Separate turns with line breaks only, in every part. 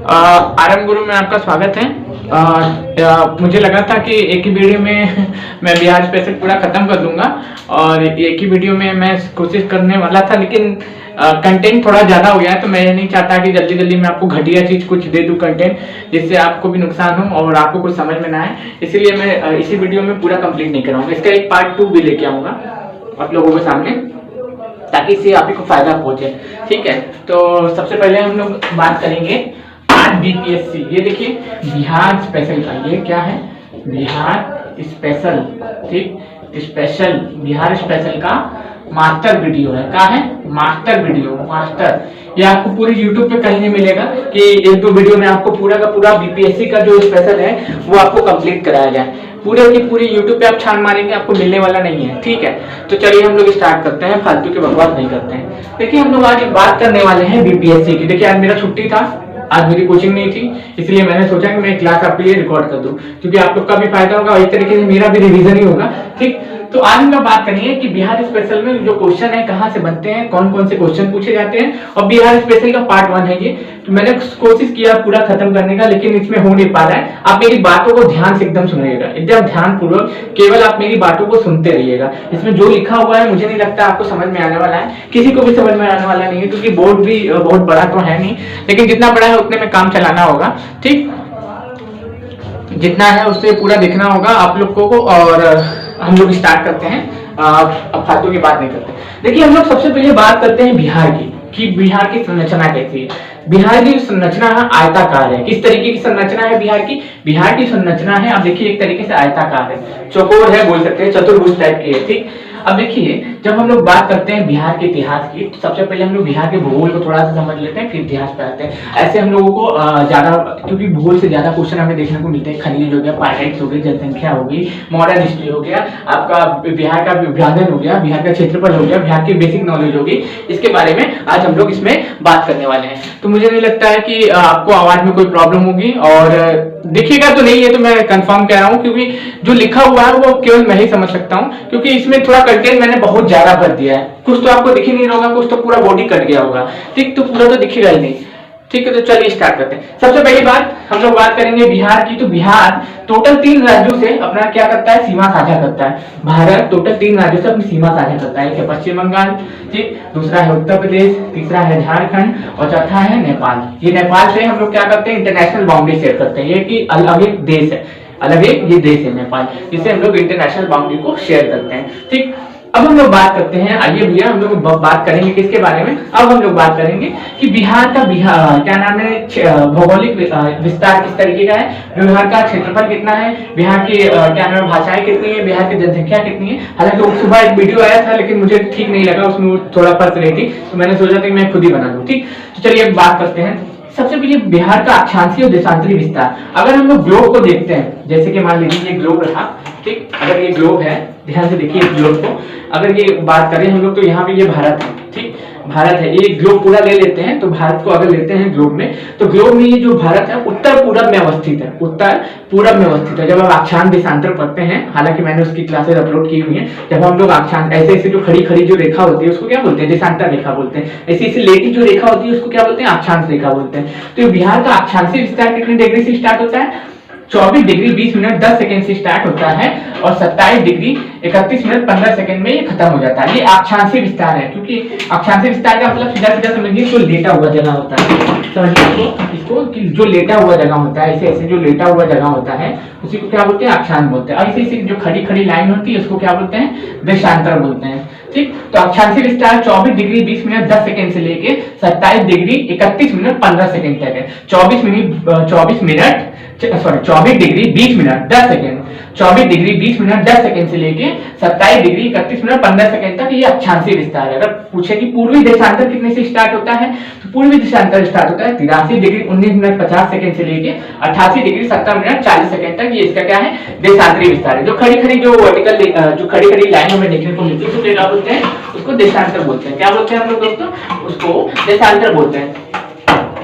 RM गुरु में आपका स्वागत है। मुझे लगा था कि एक ही वीडियो में मैं बिहार स्पेशल पूरा खत्म कर दूंगा और एक ही वीडियो में मैं कोशिश करने वाला था, लेकिन कंटेंट थोड़ा ज़्यादा हो गया है। तो मैं नहीं चाहता कि जल्दी जल्दी मैं आपको घटिया चीज़ कुछ दे दूं कंटेंट, जिससे आपको भी नुकसान हो और आपको कुछ समझ में ना आए। इसलिए मैं इसी वीडियो में पूरा कंप्लीट नहीं कराऊंगा। इसका एक पार्ट 2 भी लेके आऊँगा आप लोगों के सामने, ताकि इससे आप ही को फायदा पहुंचे। ठीक है, तो सबसे पहले हम लोग बात करेंगे आज बीपीएससी। ये देखिए बिहार स्पेशल का, ये क्या है, बिहार स्पेशल। ठीक, स्पेशल बिहार स्पेशल का मास्टर वीडियो है। क्या है? Master video, master. ये आपको पूरी यूट्यूब पे कहीं नहीं मिलेगा कि एक दो वीडियो में आपको पूरा का पूरा बीपीएससी का जो स्पेशल है वो आपको कंप्लीट कराया जाए। पूरे की पूरी यूट्यूब पे आप छान मारेंगे, आपको मिलने वाला नहीं है। ठीक है, तो चलिए हम लोग स्टार्ट करते हैं, फालतू की बकवास नहीं करते हैं। देखिए हम लोग आज बात करने वाले हैं बीपीएससी की। देखिए आज मेरा छुट्टी था, आज मेरी कोचिंग नहीं थी, इसलिए मैंने सोचा कि मैं क्लास आपके लिए रिकॉर्ड कर दूं, क्योंकि आप लोग का भी फायदा होगा और एक तरीके से मेरा भी रिवीजन ही होगा। ठीक, तो आज हम लोग बात करेंगे कि बिहार स्पेशल में जो क्वेश्चन है कहाँ से बनते हैं, कौन कौन से क्वेश्चन पूछे जाते हैं, और बिहार स्पेशल का पार्ट 1 है ये। तो मैंने कोशिश किया पूरा खत्म करने का, लेकिन इसमें हो नहीं पा रहा है। आप मेरी बातों को ध्यान से एकदम सुनिएगा, एकदम ध्यान पूर्वक, केवल आप मेरी बातों को सुनते रहिएगा। इसमें जो लिखा हुआ है मुझे नहीं लगता आपको समझ में आने वाला है, किसी को भी समझ में आने वाला नहीं है, क्योंकि बोर्ड भी बहुत बड़ा तो है नहीं, लेकिन जितना बड़ा है उतने में काम चलाना होगा। ठीक, जितना है उससे पूरा दिखना होगा आप लोग को। और हम लोग स्टार्ट करते हैं, अब फालतू की बात नहीं करते। देखिए हम लोग सबसे पहले बात करते हैं बिहार की, कि बिहार की संरचना कैसी है। बिहार की संरचना आयताकार है। किस तरीके की संरचना है बिहार की? बिहार की संरचना है, अब देखिए एक तरीके से आयताकार है, चौकोर है, बोल सकते हैं चतुर्भुज टाइप की है। ठीक, अब देखिए जब हम लोग बात करते हैं बिहार के इतिहास की, तो सबसे पहले हम लोग बिहार के भूगोल को थोड़ा सा समझ लेते हैं, फिर इतिहास पे आते हैं। ऐसे हम लोगों को ज्यादा, क्योंकि भूगोल से ज्यादा क्वेश्चन हमें देखने को मिलते हैं। खनिज हो गया, पाइराइट्स हो गई, जनसंख्या हो गई, मॉडर्न हिस्ट्री हो गया, आपका बिहार का विभाजन हो गया, बिहार का क्षेत्रफल हो गया, बिहार की बेसिक नॉलेज होगी। इसके बारे में आज हम लोग इसमें बात करने वाले हैं। तो मुझे नहीं लगता है कि आपको आवाज में कोई प्रॉब्लम होगी, और देखिएगा तो नहीं, ये तो मैं कंफर्म कह रहा हूँ, क्योंकि जो लिखा हुआ है वो केवल मैं ही समझ सकता हूँ, क्योंकि इसमें थोड़ा कंटेंट मैंने बहुत ज्यादा भर दिया है। कुछ तो आपको दिख ही नहीं होगा, कुछ तो पूरा बॉडी कट गया होगा। ठीक, तो पूरा तो दिखेगा ही नहीं। ठीक है, तो चलिए स्टार्ट करते हैं। सबसे पहली बात हम लोग बात करेंगे बिहार की। तो बिहार टोटल 3 राज्यों से अपना क्या करता है, सीमा साझा करता है। भारत टोटल 3 राज्यों से अपनी सीमा साझा करता है। एक है पश्चिम बंगाल, ठीक, दूसरा है उत्तर प्रदेश, तीसरा है झारखंड, और चौथा है नेपाल। ये नेपाल से हम लोग क्या करते हैं, इंटरनेशनल बाउंड्री शेयर करते हैं। ये कि अलग एक देश है, अलग एक ये देश है नेपाल, जिससे हम लोग इंटरनेशनल बाउंड्री को शेयर करते हैं। ठीक, अब हम लोग बात करते हैं, आइए भैया हम लोग बात करेंगे किसके बारे में। अब हम लोग बात करेंगे कि बिहार का क्या नाम है, भौगोलिक विस्तार किस तरीके का है, बिहार का क्षेत्रफल कितना है, बिहार की क्या नाम है, भाषाएं कितनी है, बिहार की जनसंख्या कितनी है। हालांकि सुबह एक वीडियो आया था, लेकिन मुझे ठीक नहीं लगा, उसमें वो थोड़ा फर्क रही थी, तो मैंने सोचा था कि मैं खुद ही बना दूं। ठीक, तो चलिए अब बात करते हैं। सबसे पहले बिहार का अक्षांशीय और देशांतरी विस्तार। अगर हम लोग ग्लोब को देखते हैं, जैसे कि मान लीजिए ये ग्लोब रहा। ठीक, अगर ये ग्लोब है, ध्यान से देखिए ग्लोब को, अगर ये बात करें हम लोग, तो यहाँ पे ये भारत है। ठीक, भारत है, ये ग्लोब पूरा ले लेते हैं, तो भारत को अगर लेते हैं ग्लोब में, तो ग्लोब में ये जो भारत है उत्तर पूरब में अवस्थित है, उत्तर पूरब में अवस्थित है। जब आप अक्षांश देशांतर पढ़ते हैं, हालांकि मैंने उसकी क्लासेस अपलोड की हुई है, जब हम लोग अक्षांश ऐसे ऐसे जो खड़ी खड़ी जो रेखा होती है उसको क्या बोलते हैं, देशांतर रेखा बोलते हैं। ऐसी ऐसी लेटी जो रेखा होती है उसको क्या बोलते हैं, अक्षांश रेखा बोलते हैं। तो बिहार का अक्षांशीय विस्तार कितने डिग्री से स्टार्ट होता है, 24 डिग्री 20 मिनट 10 सेकंड से स्टार्ट होता है, और 27 डिग्री 31 मिनट 15 सेकंड में ये खत्म हो जाता है। ये अक्षांशीय विस्तार है, क्योंकि अक्षांशीय विस्तार का मतलब सीधा सीधा समझिए जो लेटा हुआ जगह होता है, समझिए इसको कि जो लेटा हुआ जगह होता है, ऐसे ऐसे जो लेटा हुआ जगह होता है उसी को क्या बोलते हैं, अक्षांश बोलते हैं। ऐसे ऐसे जो खड़ी खड़ी लाइन होती है उसको क्या बोलते हैं, देशांतर बोलते हैं। ठीक, तो अक्षांशीय विस्तार 24 डिग्री 20 मिनट 10 सेकंड से लेके 27 डिग्री 31 मिनट 15 सेकंड तक है। 24 degree 20 minute 10 second, 24 degree 20 minute 10 second से लेके 27 डिग्री 31 मिनट 15 सेकंड तक ये अक्षांशीय विस्तार है। अगर पूछे कि पूर्वी देशांतर कितने से स्टार्ट होता है, तो पूर्वी देशांतर स्टार्ट होता है 83 डिग्री 19 मिनट 50 सेकंड से लेके 88 डिग्री 70 मिनट 40 सेकंड तक। ये इसका क्या है, देशांतरी विस्तार है। जो खड़ी खड़ी जो वर्टिकल जो खड़ी खड़ी लाइनों में देखने को मिलती है उसको क्या बोलते हैं, उसको देशांतर बोलते हैं। क्या बोलते हैं हम लोग दोस्तों, उसको देशांतर बोलते हैं।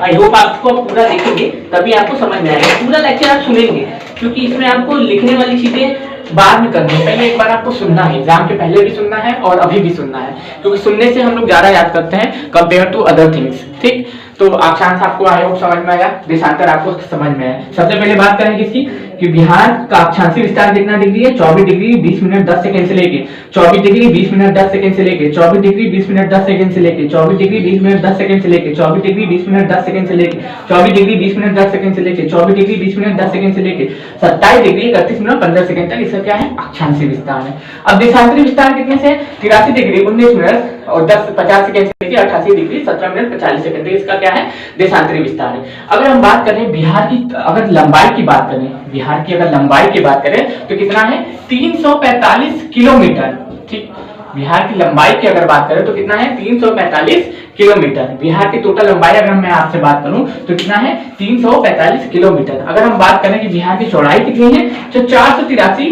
आई होप आपको पूरा देखेंगे तभी आपको समझ में आएगा, पूरा लेक्चर आप सुनेंगे, क्योंकि इसमें आपको लिखने वाली चीजें बाद में करनी है, पहले एक बार आपको सुनना है, एग्जाम के पहले भी सुनना है और अभी भी सुनना है, क्योंकि सुनने से हम लोग ज्यादा याद करते हैं कंपेयर टू अदर थिंग्स। ठीक, तो अक्षांश आपको आई होप समझ में आया, देशांतर आपको समझ में आया। सबसे पहले बात करें किसकी कि बिहार का अक्षांशीय विस्तार कितना डिग्री है, 24 डिग्री 20 मिनट 10 सेकंड से लेके 24 डिग्री 20 मिनट 10 सेकंड से लेके 24 डिग्री 20 मिनट 10 सेकंड से लेके 24 डिग्री 20 मिनट 10 सेकंड से लेके 24 डिग्री 20 मिनट 10 सेकंड से लेके 24 डिग्री 20 मिनट 10 सेकंड से लेके 24 डिग्री 20 मिनट 10 सेकंड से लेके 27 डिग्री 31 मिनट 15 सेकंड तक इसका क्या है, अक्षांशीय विस्तार है। अब देशांतरी विस्तार कितने से, 83 डिग्री 19 मिनट और 50 सेकंड से लेके 88 डिग्री 17 मिनट 45 सेकंड तक इसका क्या है, देशांतरी विस्तार है। अगर हम बात करें बिहार की, अगर लंबाई की बात करें, बिहार की अगर लंबाई की बात करें तो कितना है, 345 किलोमीटर। ठीक, बिहार की लंबाई की अगर बात करें तो कितना है, 345 किलोमीटर। बिहार की टोटल लंबाई अगर मैं आपसे बात करूं तो कितना है, 345 किलोमीटर। अगर हम बात करें कि बिहार की चौड़ाई कितनी है, तो 483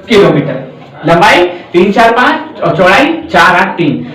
किलोमीटर। लंबाई 345 और चौड़ाई 483।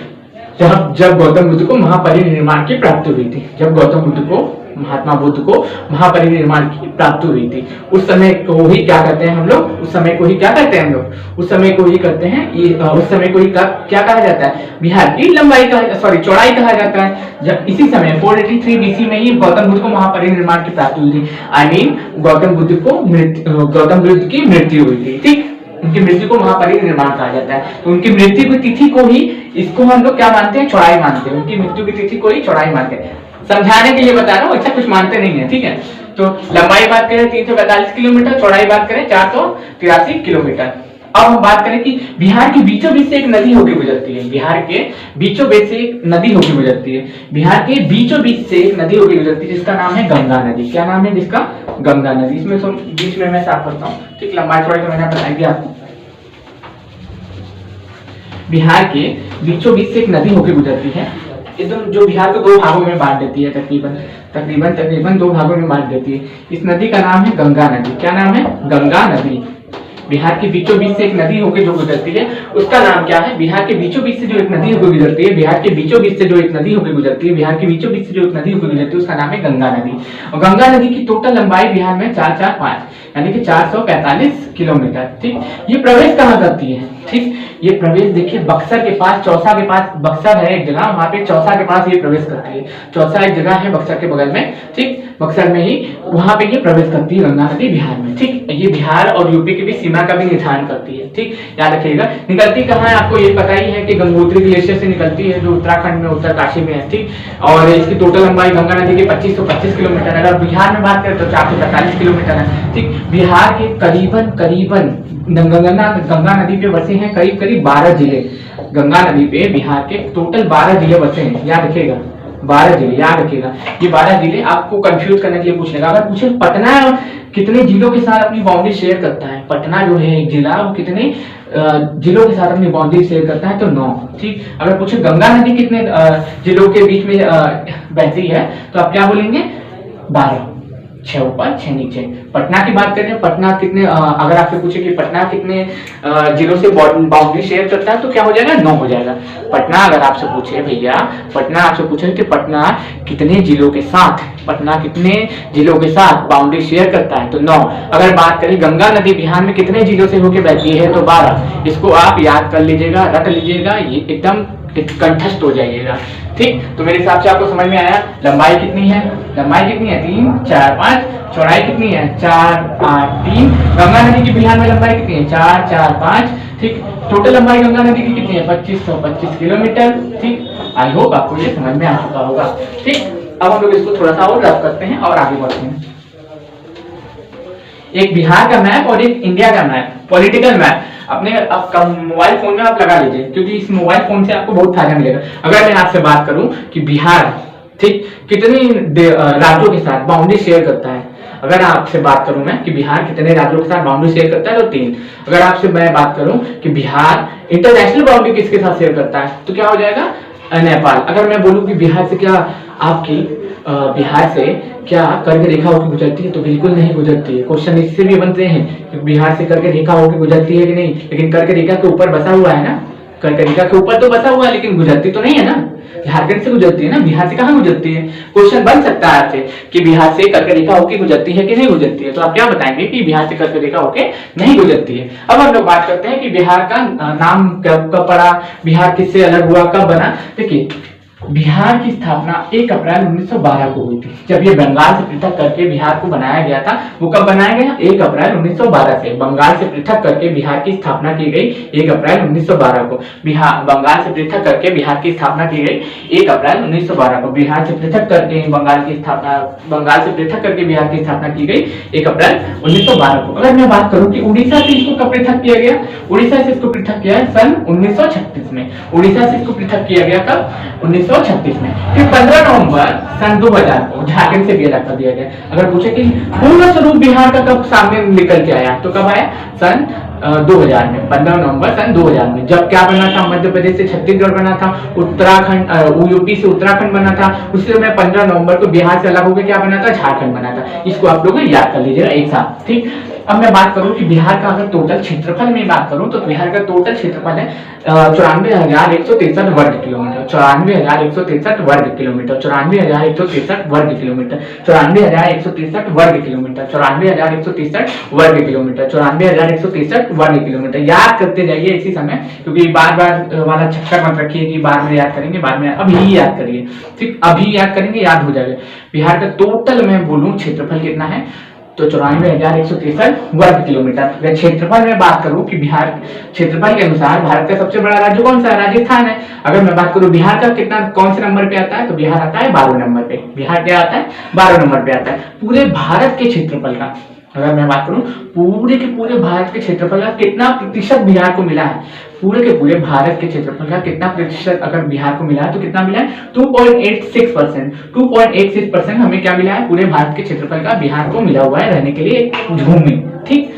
जब गौतम बुद्ध को महापरिनिर्वाण की प्राप्ति हुई थी, जब गौतम बुद्ध को, महात्मा बुद्ध को महापरिनिर्वाण की प्राप्ति हुई थी, उस समय को ही क्या करते हैं हम लोग, उस समय को ही क्या करते हैं हम लोग, उस समय को ही करते हैं, ये उस समय को ही क्या कहा जाता है, बिहार की लंबाई का, सॉरी चौड़ाई कहा जाता है। जब इसी समय 483 BC में ही गौतम बुद्ध को महापरिनिर्वाण की प्राप्ति हुई थी, आई मीन गौतम बुद्ध की मृत्यु हुई थी। ठीक, उनकी मृत्यु को महापरिनिर्वाण कहा जाता है। तो उनकी मृत्यु की तिथि को ही, इसको हम लोग क्या मानते हैं, चौड़ाई मानते हैं। उनकी मृत्यु की तिथि को ही चौड़ाई मानते हैं, समझाने के लिए बता रहा हूँ, अच्छा कुछ मानते नहीं है। ठीक है, तो लंबाई बात करें 345 किलोमीटर, चौड़ाई बात करें 483 किलोमीटर। अब हम बात करें कि बिहार के बीचों बीच से एक नदी होकर गुजरती है, बिहार के बीचों बीच से एक नदी होकर गुजरती है, बिहार के बीचों बीच से एक नदी होकर गुजरती है जिसका नाम है गंगा नदी। क्या नाम है जिसका, गंगा नदी। इसमें बीच में मैं साफ करता हूँ। ठीक, लंबाई चौड़ाई तो मैंने बताई दिया आपको। बिहार के बीचों बीच से एक नदी होकर गुजरती है, एकदम जो बिहार को 2 भागों में बांट देती है, तकरीबन 2 भागों में बांट देती है। इस नदी का नाम है गंगा नदी। क्या नाम है, गंगा नदी। बिहार के बीचों बीच से एक नदी होकर जो गुजरती है उसका नाम क्या है, बिहार के बीचों बीच से जो एक नदी होकर गुजरती है, बिहार के बीचों बीच से जो एक नदी होकर गुजरती है, बिहार के बीचों बीच से जो एक नदी होकर गुजरती है उसका नाम है गंगा नदी। और गंगा नदी की टोटल लंबाई बिहार में 445 यानी कि 445 किलोमीटर। ठीक, ये प्रवेश कहाँ करती है, ठीक, ये प्रवेश देखिए बक्सर के पास, चौसा के पास, बक्सर है एक जगह, वहां पे चौसा के पास ये प्रवेश करती है। चौसा एक जगह है बक्सर के बगल में, ठीक, बक्सर में ही, वहां पे ये प्रवेश करती है गंगा नदी बिहार में। ठीक, ये बिहार और यूपी के बीच सीमा का भी निर्धारण करती है। ठीक, याद रखिएगा। निकलती कहाँ है आपको ये पता ही है कि गंगोत्री ग्लेशियर से निकलती है, जो उत्तराखंड में उत्तरकाशी में है। ठीक, और इसकी टोटल लंबाई गंगा नदी की 2525 किलोमीटर है। अगर बिहार में बात करें तो 445 किलोमीटर है। ठीक, बिहार के करीबन गंगा नदी पे बसे हैं करीब 12 जिले। गंगा नदी पे बिहार के टोटल 12 जिले बसे हैं, याद रखिएगा, 12 जिले, याद रखिएगा। ये 12 जिले आपको कंफ्यूज करने के लिए पूछ लेगा। अगर पूछे पटना कितने जिलों के साथ अपनी बाउंड्री शेयर करता है, पटना जो है एक जिला, वो कितने जिलों के साथ अपनी बाउंड्री शेयर करता है, तो 9। ठीक, अगर पूछे गंगा नदी कितने जिलों के बीच में बहती है तो आप क्या बोलेंगे, 12, 6 ऊपर 6 नीचे। पटना की बात करें, पटना कितने, अगर आपसे पूछे कि पटना कितने जिलों से बाउंड्री शेयर करता है तो क्या हो जाएगा, 9 हो जाएगा। पटना अगर आपसे पूछे भैया, पटना आपसे पूछे कि पटना कितने जिलों के साथ, पटना कितने जिलों के साथ बाउंड्री शेयर करता है तो 9। अगर बात करें गंगा नदी बिहार में कितने जिलों से होकर बहती है तो 12। इसको आप याद कर लीजिएगा, रट लीजिएगा, ये एकदम कंठस्थ हो जाइएगा। ठीक, तो मेरे हिसाब से आपको समझ में आया। लंबाई कितनी है, लंबाई कितनी है, 3, 4, 5। चौड़ाई कितनी है, 4, 8, 3। गंगा नदी की बिहार में लंबाई कितनी है, 4, 4, 5। ठीक, टोटल लंबाई गंगा नदी की कितनी है, 2525 किलोमीटर। ठीक, आई होप आपको ये समझ में आ चुका होगा। ठीक, अब हम लोग इसको थोड़ा सा और रफ करते हैं और आगे बढ़ते हैं। एक बिहार का मैप और एक इंडिया का मैप, पॉलिटिकल मैप अपने मोबाइल फोन में आप लगा लीजिए, क्योंकि इस मोबाइल फोन से आपको बहुत फायदा मिलेगा। अगर मैं आपसे बात करूं कि बिहार, ठीक, कितने राज्यों के साथ बाउंड्री शेयर करता है, अगर आपसे बात करूं मैं कि बिहार कितने राज्यों के साथ बाउंड्री शेयर करता है तो 3। अगर आपसे मैं बात करूं कि बिहार इंटरनेशनल बाउंड्री किसके साथ शेयर करता है तो क्या हो जाएगा, नेपाल। अगर मैं बोलूं कि बिहार से क्या आपकी बिहार से क्या कर्क रेखा होकर गुजरती है तो बिल्कुल नहीं गुजरती है। क्वेश्चन इससे भी बनते हैं कि बिहार से कर्क रेखा होकर गुजरती है कि नहीं, लेकिन कर्क रेखा के ऊपर बसा हुआ है ना, कर्क रेखा के ऊपर तो बसा हुआ है लेकिन गुजरती तो नहीं है ना। झारखंड से गुजरती है ना, बिहार से कहाँ गुजरती है। क्वेश्चन बन सकता है आपसे कि बिहार से कर्क रेखा होकर गुजरती है कि नहीं गुजरती है, तो आप क्या बताएंगे कि बिहार से कर्क रेखा होकर नहीं गुजरती है। अब हम लोग बात करते हैं कि बिहार का नाम कब पड़ा, बिहार किससे अलग हुआ, कब बना। देखिए बिहार की स्थापना 1 अप्रैल 1912 को हुई थी। जब ये बंगाल से पृथक करके बिहार को बनाया गया था, वो कब बनाया गया? 1 अप्रैल 1912 से। बंगाल से पृथक करके बिहार की स्थापना की गई 1 अप्रैल 1912 को। बिहार बंगाल से पृथक करके बिहार की स्थापना की गई 1 अप्रैल 1912 को। बिहार से पृथक करके बंगाल से पृथक करके बिहार की स्थापना की गई 1 अप्रैल 1912 को। अगर मैं बात करूं कि उड़ीसा से इसको कब पृथक किया गया? उड़ीसा से इसको पृथक किया है सन 1936 में। उड़ीसा से इसको पृथक किया गया कब? 1936 में। फिर 15 नवंबर सन 2000 को झारखंड से भी अलग कर दिया गया। अगर पूछे कि पूर्ण स्वरूप बिहार का कब सामने निकल के आया, तो कब आया? सन 2000 में, 15 नवंबर सन 2000 में। जब क्या बना था? मध्य प्रदेश से छत्तीसगढ़ बना था, उत्तराखंड यूपी से उत्तराखंड बना था। उस समय 15 नवंबर को बिहार से अलग होकर क्या बना था? झारखंड बना था। इसको आप लोग याद कर लीजिएगा एक साथ, ठीक। अब मैं बात करूं कि बिहार का अगर टोटल क्षेत्रफल में बात करूं तो बिहार का टोटल क्षेत्रफल है 94,163 वर्ग किलोमीटर। 94,163 वर्ग किलोमीटर। 94,163 वर्ग किलोमीटर। 94,163 वर्ग किलोमीटर। 94,163 वर्ग किलोमीटर। 94,163 वर्ग किलोमीटर। याद करते जाइए इसी समय, क्योंकि बार बार वाला चक्कर मत रखिए कि बाद में याद करेंगे, बाद में अभी याद करिए, ठीक। अभी याद करेंगे, याद हो जाएगा। बिहार का टोटल मैं बोलूं क्षेत्रफल कितना है तो 94,163 वर्ग किलोमीटर। अगर क्षेत्रफल में बात करूं कि बिहार क्षेत्रफल के अनुसार भारत का सबसे बड़ा राज्य कौन सा है? राजस्थान है। अगर मैं बात करूं बिहार का कितना, कौन से नंबर पे आता है, तो बिहार आता है 12 नंबर पे। बिहार क्या आता है? 12 नंबर पे आता है पूरे भारत के क्षेत्रफल का। अगर मैं बात करूं पूरे के पूरे भारत के क्षेत्रफल का कितना प्रतिशत बिहार को मिला है, पूरे के पूरे भारत के क्षेत्रफल का कितना प्रतिशत अगर बिहार को मिला है तो कितना मिला है? 2.86%। 2.86% हमें क्या मिला है? पूरे भारत के क्षेत्रफल का बिहार को मिला हुआ है रहने के लिए भूमि, ठीक।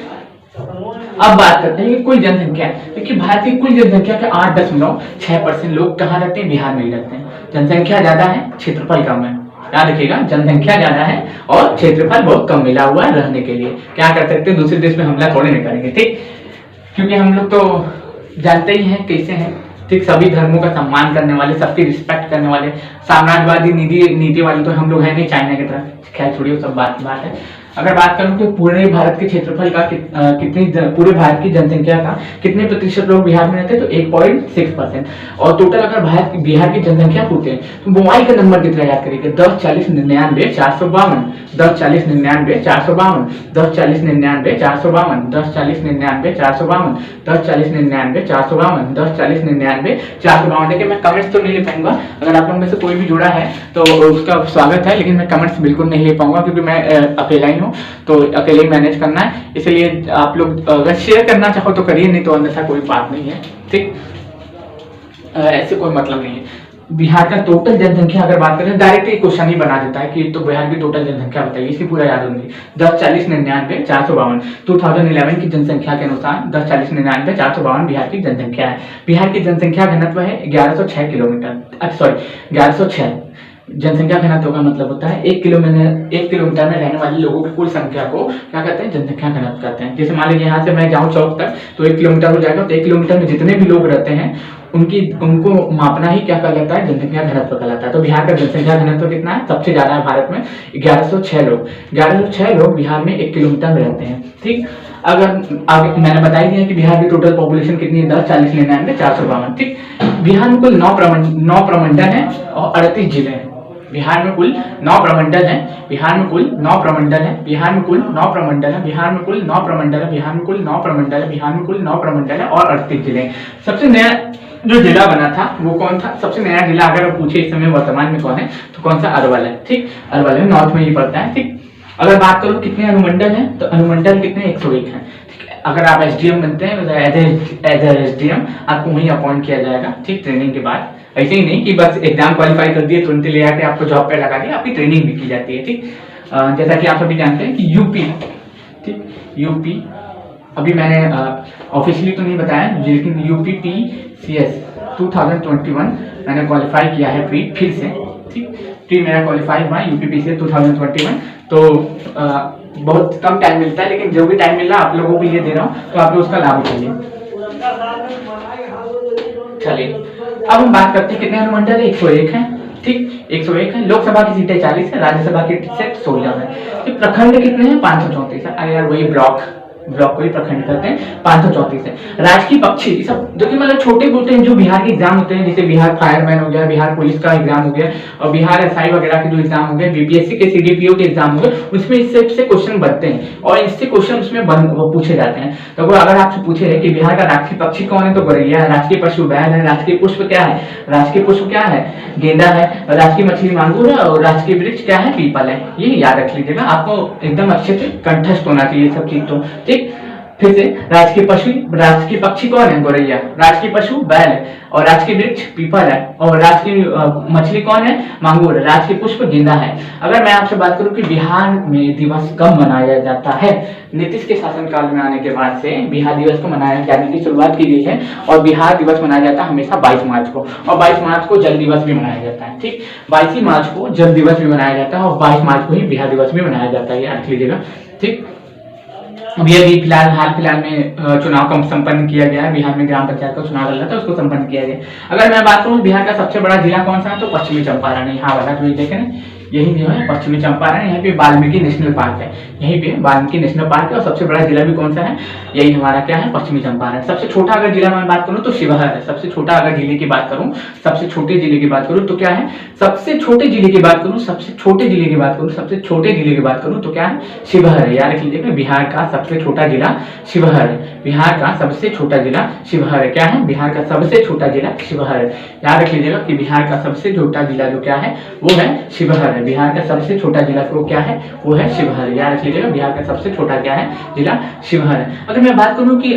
अब बात करते हैं कि कुल जनसंख्या, क्योंकि भारत की कुल जनसंख्या के 8.6% लोग कहाँ रहते हैं? बिहार में ही रहते हैं। जनसंख्या ज्यादा है, क्षेत्रफल कम है। याद रखिएगा, जनसंख्या ज्यादा है और क्षेत्रफल बहुत कम मिला हुआ है रहने के लिए। क्या कर सकते हैं? दूसरे देश में हमला थोड़े नहीं करेंगे, ठीक। क्योंकि हम लोग तो जानते ही हैं कैसे हैं, ठीक। सभी धर्मों का सम्मान करने वाले, सबकी रिस्पेक्ट करने वाले, साम्राज्यवादी नीति वाले तो हम लोग हैं नहीं चाइना की तरह। खैर छोड़िए, सब बात है। अगर बात करूं कि पूरे भारत के क्षेत्रफल का पूरे भारत की जनसंख्या का कितने प्रतिशत लोग बिहार में रहते हैं तो 1.6%। और टोटल अगर बिहार की जनसंख्या पूछते हैं तो मोबाइल का नंबर कितना याद करिए? 10 40 99 452। 10 40 99 452। 10 40 99 452। 10 40 99 452। 10 40 99 452। 10 40 99 452। देखिए मैं कमेंट्स तो नहीं ले पाऊंगा, अगर आप लोग में से कोई भी जुड़ा है तो उसका स्वागत है, लेकिन मैं कमेंट्स बिल्कुल नहीं ले पाऊंगा क्योंकि मैं अकेला ही हूँ, तो अकेले ही मैनेज करना है। इसलिए आप लोग अगर शेयर करना चाहो तो करिए, नहीं तो अन्यथा कोई बात नहीं है, ठीक। ऐसे कोई मतलब नहीं है। बिहार का टोटल जनसंख्या अगर बात करें, डायरेक्ट एक क्वेश्चन ही बना देता है कि तो बिहार की टोटल जनसंख्या बताइए, इसकी पूरा याद होगी। 10 40 99 452। 2011 की जनसंख्या के अनुसार 10 40 99 452 बिहार की जनसंख्या है। बिहार की जनसंख्या घनत्व है 1106 किलोमीटर, सॉरी 1106। जनसंख्या घनत्व का मतलब होता है 1 किलोमीटर में रहने वाले लोगों की कुल संख्या को क्या कहते हैं? जनसंख्या घनत्व कहते हैं। जैसे मान लीजिए यहाँ से मैं जाऊँ चौक तक तो 1 किलोमीटर हो जाएगा, तो 1 किलोमीटर में जितने भी लोग रहते हैं उनको मापना ही क्या कहलाता है? जनसंख्या घनत्व कहलाता है। तो बिहार का जनसंख्या घनत्व कितना है? सबसे ज्यादा है भारत में, 1106 लोग। 1106 लोग बिहार में 1 किलोमीटर में रहते हैं, ठीक। अगर मैंने बता ही दिया कि बिहार की टोटल पॉपुलेशन कितनी है? 10 40 99 452, ठीक। बिहार में कुल 9 प्रमंडल है और 38 जिले हैं। बिहार में कुल 9 प्रमंडल है। बिहार में कुल 9 प्रमंडल है। बिहार में कुल 9 प्रमंडल है। बिहार में कुल 9 प्रमंडल है। बिहार में कुल 9 प्रमंडल है। बिहार में कुल 9 प्रमंडल है और 38 जिले हैं। सबसे नया जो जिला बना था वो कौन था? सबसे नया जिला अगर पूछे इस समय वर्तमान में कौन है तो कौन सा? अरवल है, ठीक। अरवल है, नॉर्थ में ही पड़ता है, ठीक। अगर बात करूं कितने अनुमंडल हैं तो अनुमंडल कितने? 101 हैं। अगर आप एसडीएम बनते हैं तो एज एसडीएम आपको वहीं अपॉइंट किया जाएगा, ठीक, ट्रेनिंग के बाद। ऐसे ही नहीं कि बस एग्जाम क्वालिफाई कर दिए तुरंत ले आके आपको जॉब पे लगा दिया, आपकी ट्रेनिंग भी की जाती है, ठीक। जैसा कि आप सभी जानते हैं कि यूपी, ठीक, यूपी अभी मैंने ऑफिशियली तो नहीं बताया, लेकिन यूपी PCS 2021 मैंने क्वालिफाई किया है फिर से, ठीक। प्री मेरा क्वालिफाई हुआ यूपी PCS 2021। तो बहुत कम टाइम मिलता है, लेकिन जो भी टाइम मिल रहा है आप लोगों को ये दे रहा हूँ, तो आप लोग उसका लाभ उठाइए। चलिए अब हम बात करते हैं कितने अनुमंडल है? 101 है, ठीक, 101 है। लोकसभा की सीटें 40 है, राज्यसभा की सीटें 16 है। प्रखंड कितने हैं? 534 है। यार वही ब्लॉक ब्लॉक को ही प्रखंड कहते हैं, 534 है। राजकीय पक्षी सब जो कि मतलब छोटे मोटे जो बिहार के एग्जाम होते हैं, जैसे बिहार फायरमैन हो गया, बिहार पुलिस का एग्जाम हो गया, और बिहार एसआई वगैरह के जो एग्जाम हो गए, बीपीएससी के सीडीपीओ के एग्जाम हो गए, उसमें इससे क्वेश्चन बनते हैं और इससे क्वेश्चन उसमें वो पूछे जाते हैं। तो अगर आपसे पूछे कि बिहार का राष्ट्रीय पक्षी कौन है, तो गौरैया है। राष्ट्रीय पशु बैल है। राष्ट्रीय पुष्प क्या है? राष्ट्रीय पुष्प क्या है? गेंदा है। राष्ट्रीय मछली मांगूर है। और राष्ट्रीय वृक्ष क्या है? पीपल है। ये याद रख लीजिएगा, आपको एकदम अच्छे से कंठस्थ होना चाहिए सब चीज। तो ठीक, फिर से राष्ट्रीय पक्षी कौन है? गौरैया। राष्ट्रीय पशु बैल है। और राष्ट्रीय वृक्ष पीपल है। और राष्ट्रीय मछली कौन है? मांगूर है। राष्ट्रीय पुष्प गेंदा है। अगर मैं आपसे बात करूं कि बिहार में दिवस कब मनाया जाता है, नीतीश के शासनकाल में आने के बाद से बिहार दिवस को मनाया जाने की शुरुआत की गई है। और बिहार दिवस मनाया जाता है हमेशा 22 मार्च को। और 22 मार्च को जल दिवस भी मनाया जाता है। ठीक, 22 मार्च को जल दिवस भी मनाया जाता है और 22 मार्च को ही बिहार दिवस भी मनाया जाता है, याद रख लीजिएगा। ठीक, अभी हाल फिलहाल में चुनाव का संपन्न किया गया है। बिहार में ग्राम पंचायत का चुनाव चल रहा था, उसको संपन्न किया गया। अगर मैं बात करूं बिहार का सबसे बड़ा जिला कौन सा है, तो पश्चिमी चंपारण। यहाँ वाला जो देखे ना, यही जो है पश्चिमी चंपारण। यहाँ पे वाल्मीकि नेशनल पार्क है, यहीं पे वाल्मीकि नेशनल पार्क है। और सबसे बड़ा जिला भी कौन सा है? यही हमारा क्या है? पश्चिमी चंपारण। सबसे छोटा अगर जिला में बात करूं तो शिवहर है। सबसे छोटा अगर जिले की बात करूं, सबसे छोटे जिले की बात करूं तो क्या है? सबसे छोटे जिले की बात करूं, सबसे छोटे जिले की बात करूं, सबसे छोटे जिले की बात करूं तो क्या है? शिवहर है। याद रख लीजिएगा, बिहार का सबसे छोटा जिला शिवहर है। बिहार का सबसे छोटा जिला शिवहर है। क्या है? बिहार का सबसे छोटा जिला शिवहर है। याद रख लीजिएगा कि बिहार का सबसे छोटा जिला जो क्या है, वो है शिवहर है। बिहार का सबसे छोटा जिला वो क्या है? वो है शिवहर। याद रख लीजिएगा, बिहार का सबसे छोटा क्या है? जिला शिवहर है। अगर मैं बात करूं कि